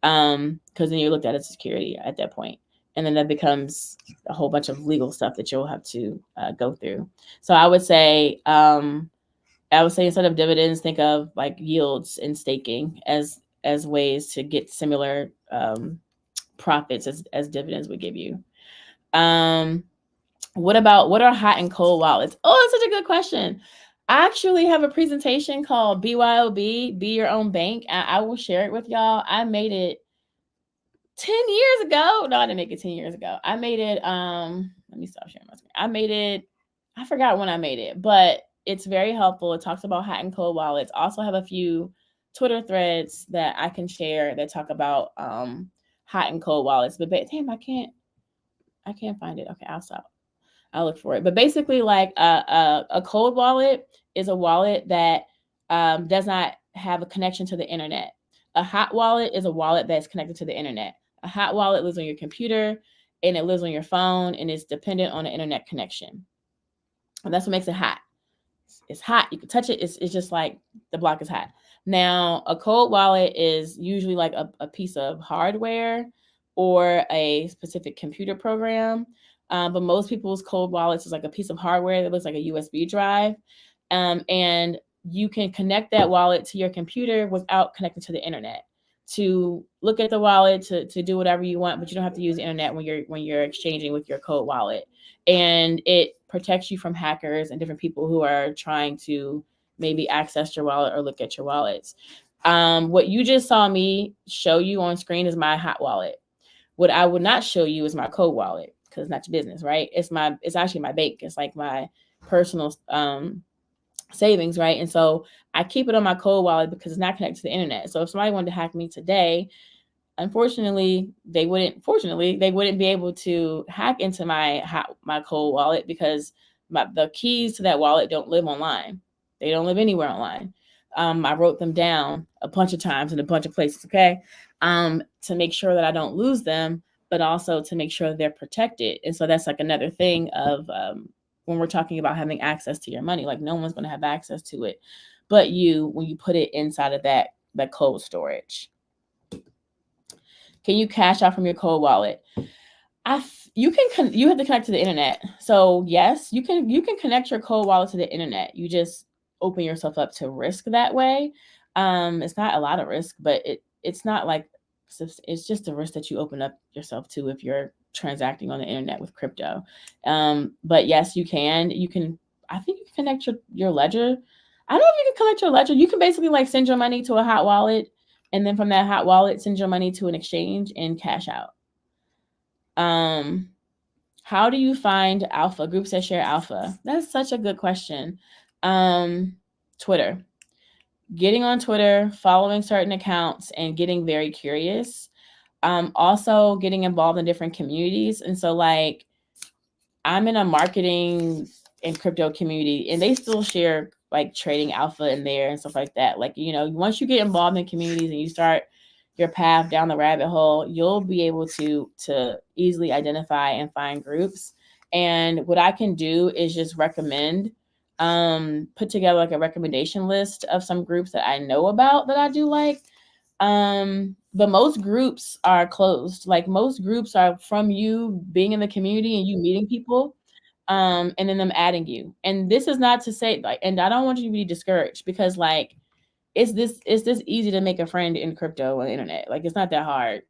Because then you're looked at as security at that point, and then that becomes a whole bunch of legal stuff that you'll have to go through. So I would say instead of dividends, think of like yields and staking as ways to get similar profits as dividends would give you. What are hot and cold wallets? Oh, that's such a good question. I actually have a presentation called BYOB, Be Your Own Bank. I will share it with y'all. I made it 10 years ago. No, I didn't make it 10 years ago. I made it, let me stop sharing my screen. I made it, I forgot when I made it, but it's very helpful. It talks about hot and cold wallets. Also have a few Twitter threads that I can share that talk about hot and cold wallets. But damn, I can't find it. Okay, I'll stop. I'll look for it. But basically, like a cold wallet is a wallet that does not have a connection to the internet. A hot wallet is a wallet that's connected to the internet. A hot wallet lives on your computer and it lives on your phone and it's dependent on an internet connection. And that's what makes it hot. It's hot. You can touch it. It's just like the block is hot. Now, a cold wallet is usually like a piece of hardware or a specific computer program. But most people's cold wallets is like a piece of hardware that looks like a USB drive. And you can connect that wallet to your computer without connecting to the internet to look at the wallet, to do whatever you want, but you don't have to use the internet when you're exchanging with your Code wallet. And it protects you from hackers and different people who are trying to maybe access your wallet or look at your wallets. What you just saw me show you on screen is my hot wallet. What I would not show you is my Code wallet, because it's not your business, right? It's actually my bank. It's like my personal savings, right? And so I keep it on my Code wallet because it's not connected to the internet. So if somebody wanted to hack me today, unfortunately, they wouldn't be able to hack into my Code wallet, because the keys to that wallet don't live online. They don't live anywhere online. I wrote them down a bunch of times in a bunch of places, okay, to make sure that I don't lose them, but also to make sure they're protected. And so that's like another thing of when we're talking about having access to your money, like no one's going to have access to it but you when you put it inside of that cold storage. Can you cash out from your Code wallet? You have to connect to the internet. So yes, you can connect your Code wallet to the internet. You just open yourself up to risk that way. It's not a lot of risk, but it's not like, it's just a risk that you open up yourself to if you're transacting on the internet with crypto. But yes, you can. I think you can connect your ledger. I don't know if you can connect your ledger. You can basically like send your money to a hot wallet, and then from that hot wallet, send your money to an exchange and cash out. How do you find alpha groups that share alpha? That's such a good question. Twitter. Getting on Twitter, following certain accounts, and getting very curious. Also getting involved in different communities. And so like I'm in a marketing and crypto community, and they still share like trading alpha in there and stuff like that. Like, once you get involved in communities and you start your path down the rabbit hole, you'll be able to easily identify and find groups. And what I can do is just recommend, put together like a recommendation list of some groups that I know about that I do like. But most groups are closed. Like most groups are from you being in the community and you meeting people, and then them adding you. And this is not to say like, and I don't want you to be discouraged, because like, it's this easy to make a friend in crypto on the internet. Like it's not that hard.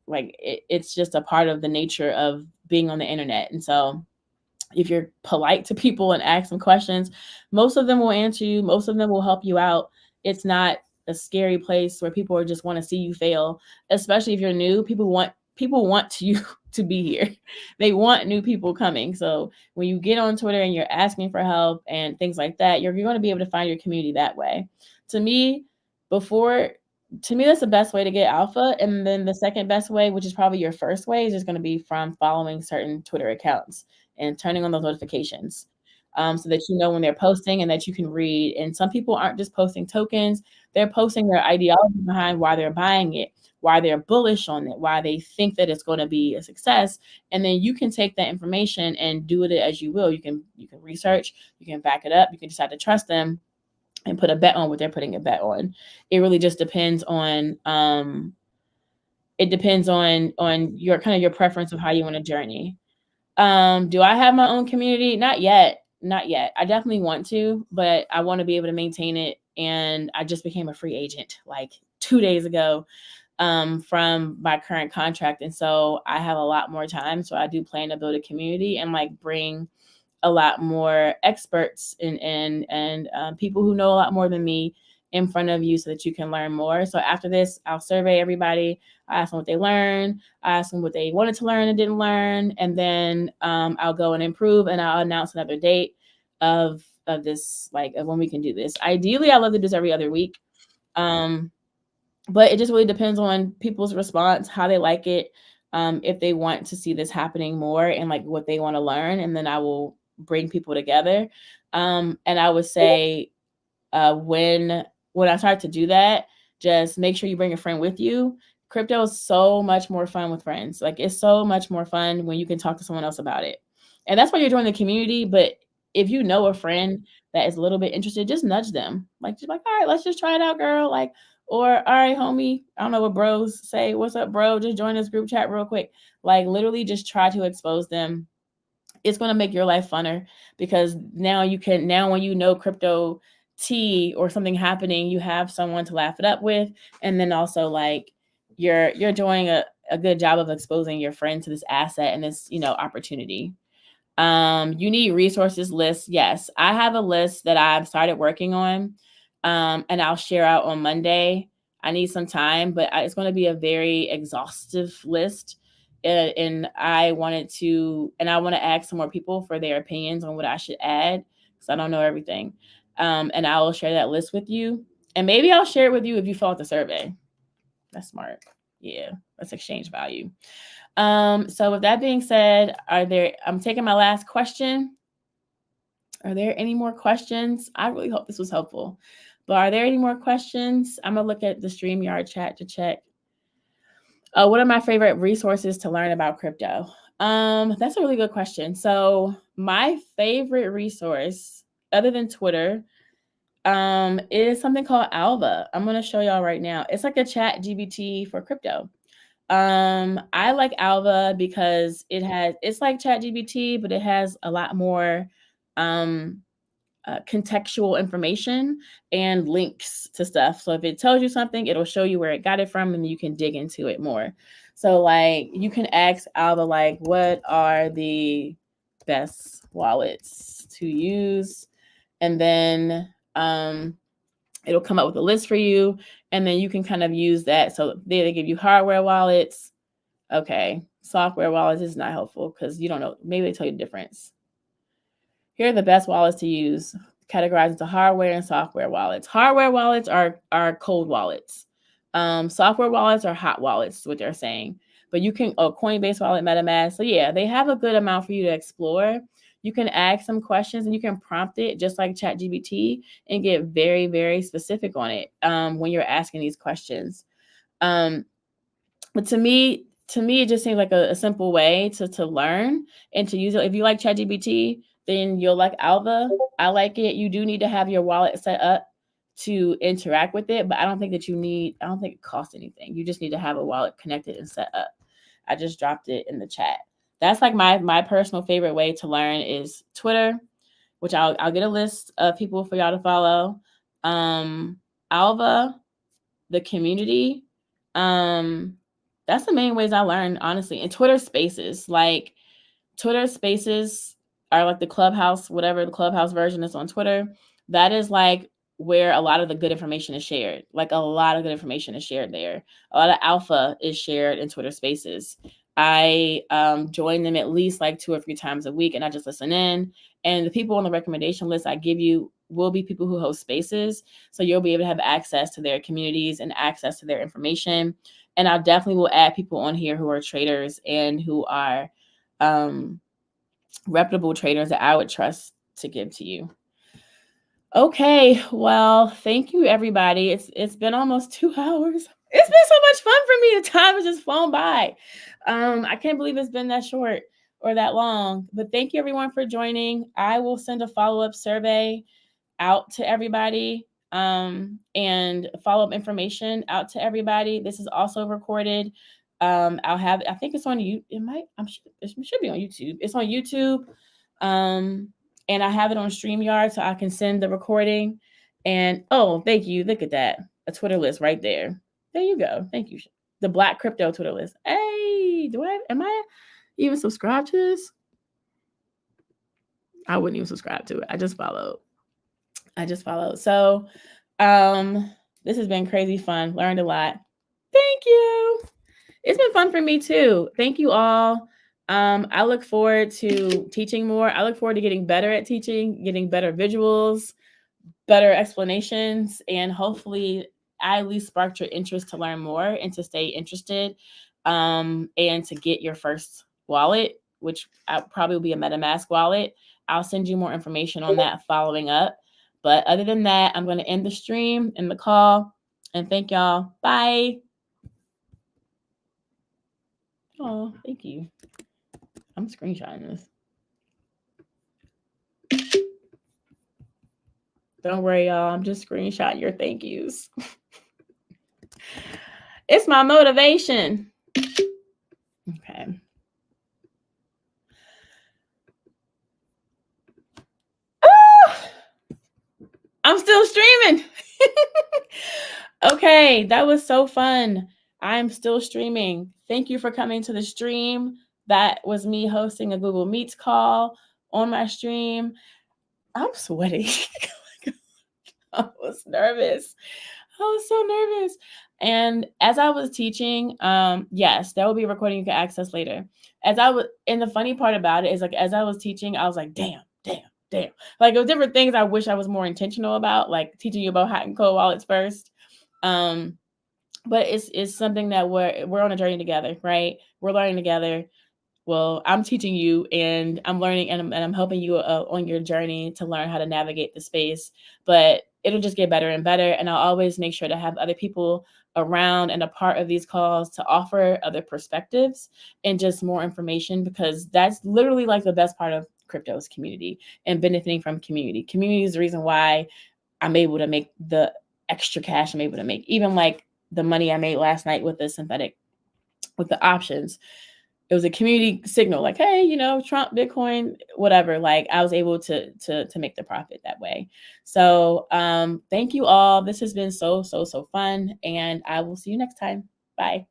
Like it's just a part of the nature of being on the internet. And so if you're polite to people and ask them questions, most of them will answer you. Most of them will help you out. It's not a scary place where people just want to see you fail, especially if you're new. People want you to be here. They want new people coming. So when you get on Twitter and you're asking for help and things like that, you're going to be able to find your community that way. To me, that's the best way to get alpha. And then the second best way, which is probably your first way, is just going to be from following certain Twitter accounts and turning on those notifications, so that you know when they're posting and that you can read. And some people aren't just posting tokens, they're posting their ideology behind why they're buying it, why they're bullish on it, why they think that it's going to be a success. And then you can take that information and do it as you will. You can research, you can back it up, you can decide to trust them and put a bet on what they're putting a bet on. It really just depends on your kind of your preference of how you want to journey. Do I have my own community? Not yet. I definitely want to, but I want to be able to maintain it. And I just became a free agent like 2 days ago from my current contract. And so I have a lot more time. So I do plan to build a community and like bring a lot more experts and people who know a lot more than me in front of you so that you can learn more. So after this, I'll survey everybody. I ask them what they learned. I ask them what they wanted to learn and didn't learn. And then I'll go and improve, and I'll announce another date of this, like of when we can do this. Ideally, I love to do this every other week. But it just really depends on people's response, how they like it, if they want to see this happening more and like what they want to learn. And then I will bring people together. And I would say when I start to do that, just make sure you bring a friend with you. Crypto is so much more fun with friends. Like it's so much more fun when you can talk to someone else about it. And that's why you're joining the community. But if you know a friend that is a little bit interested, just nudge them. Like, just like, all right, let's just try it out, girl. Like, or all right, homie, I don't know what bros say. What's up, bro? Just join this group chat real quick. Like literally just try to expose them. It's going to make your life funner, because now when you know crypto tea or something happening, you have someone to laugh it up with. And then also like you're doing a good job of exposing your friend to this asset and this, opportunity. You need resources lists. Yes, I have a list that I've started working on, and I'll share out on Monday. I need some time, but it's going to be a very exhaustive list. And I want to ask some more people for their opinions on what I should add because I don't know everything. And I will share that list with you. And maybe I'll share it with you if you fill out the survey. That's smart. Yeah, let's exchange value. So with that being said, I'm taking my last question. Are there any more questions? I really hope this was helpful. But are there any more questions? I'm going to look at the StreamYard chat to check. What are my favorite resources to learn about crypto? That's a really good question. So my favorite resource, other than Twitter, is something called Alva. I'm going to show y'all right now. It's like a ChatGPT for crypto. I like Alva because it's like ChatGPT, but it has a lot more contextual information and links to stuff. So if it tells you something, it'll show you where it got it from and you can dig into it more. So like you can ask Alva, like, what are the best wallets to use? And then it'll come up with a list for you. And then you can kind of use that. So they give you hardware wallets. Okay. Software wallets is not helpful because you don't know. Maybe they tell you the difference. Here are the best wallets to use, categorized into hardware and software wallets. Hardware wallets are cold wallets. Software wallets are hot wallets, is what they're saying. But you can, Coinbase wallet, MetaMask. So yeah, they have a good amount for you to explore. You can ask some questions and you can prompt it just like ChatGPT and get very, very specific on it when you're asking these questions. But to me, it just seems like a simple way to learn and to use it. If you like ChatGPT, then you'll like Alva. I like it. You do need to have your wallet set up to interact with it, but I don't think it costs anything. You just need to have a wallet connected and set up. I just dropped it in the chat. That's like my personal favorite way to learn is Twitter, which I'll get a list of people for y'all to follow. Alva, the community. That's the main ways I learn, honestly. And Twitter Spaces, like Twitter Spaces are like the Clubhouse, whatever the Clubhouse version is on Twitter. That is like where a lot of the good information is shared. Like a lot of good information is shared there. A lot of alpha is shared in Twitter Spaces. I join them at least like 2 or 3 times a week, and I just listen in. And the people on the recommendation list I give you will be people who host spaces. So you'll be able to have access to their communities and access to their information. And I definitely will add people on here who are traders and who are reputable traders that I would trust to give to you. Okay, well, thank you, everybody. It's been almost 2 hours. It's been so much fun for me. The time has just flown by. I can't believe it's been that short or that long. But thank you, everyone, for joining. I will send a follow-up survey out to everybody and follow-up information out to everybody. This is also recorded. I think it's on you. It should be on YouTube. It's on YouTube. And I have it on StreamYard so I can send the recording. And thank you. Look at that. A Twitter list right there. There you go. Thank you. The Black Crypto Twitter list. Hey, am I even subscribed to this? I wouldn't even subscribe to it. I just followed. So this has been crazy fun. Learned a lot. Thank you. It's been fun for me too. Thank you all. I look forward to teaching more. I look forward to getting better at teaching, getting better visuals, better explanations, and hopefully I at least sparked your interest to learn more and to stay interested and to get your first wallet, which probably will be a MetaMask wallet. I'll send you more information on that following up. But other than that, I'm going to end the stream and the call. And thank y'all. Bye. Oh, thank you. I'm screenshotting this. Don't worry, y'all. I'm just screenshotting your thank yous. It's my motivation. Okay. I'm I'm still streaming. Okay, that was so fun. I'm still streaming. Thank you for coming to the stream. That was me hosting a Google Meets call on my stream. I'm sweating. I was nervous. I was so nervous. And as I was teaching, yes, there will be a recording you can access later. And the funny part about it is, like, as I was teaching, I was like, damn. Like, there were different things I wish I was more intentional about, like teaching you about hot and cold wallets first. But it's something that we're on a journey together, right? We're learning together. Well, I'm teaching you and I'm learning and I'm helping you on your journey to learn how to navigate the space, but it'll just get better and better. And I'll always make sure to have other people around and a part of these calls to offer other perspectives and just more information, because that's literally like the best part of crypto's community and benefiting from community. Community is the reason why I'm able to make the extra cash I'm able to make. Even like the money I made last night with the options. It was a community signal, like, hey, Trump, Bitcoin, whatever. Like, I was able to make the profit that way. So thank you all. This has been so fun. And I will see you next time. Bye.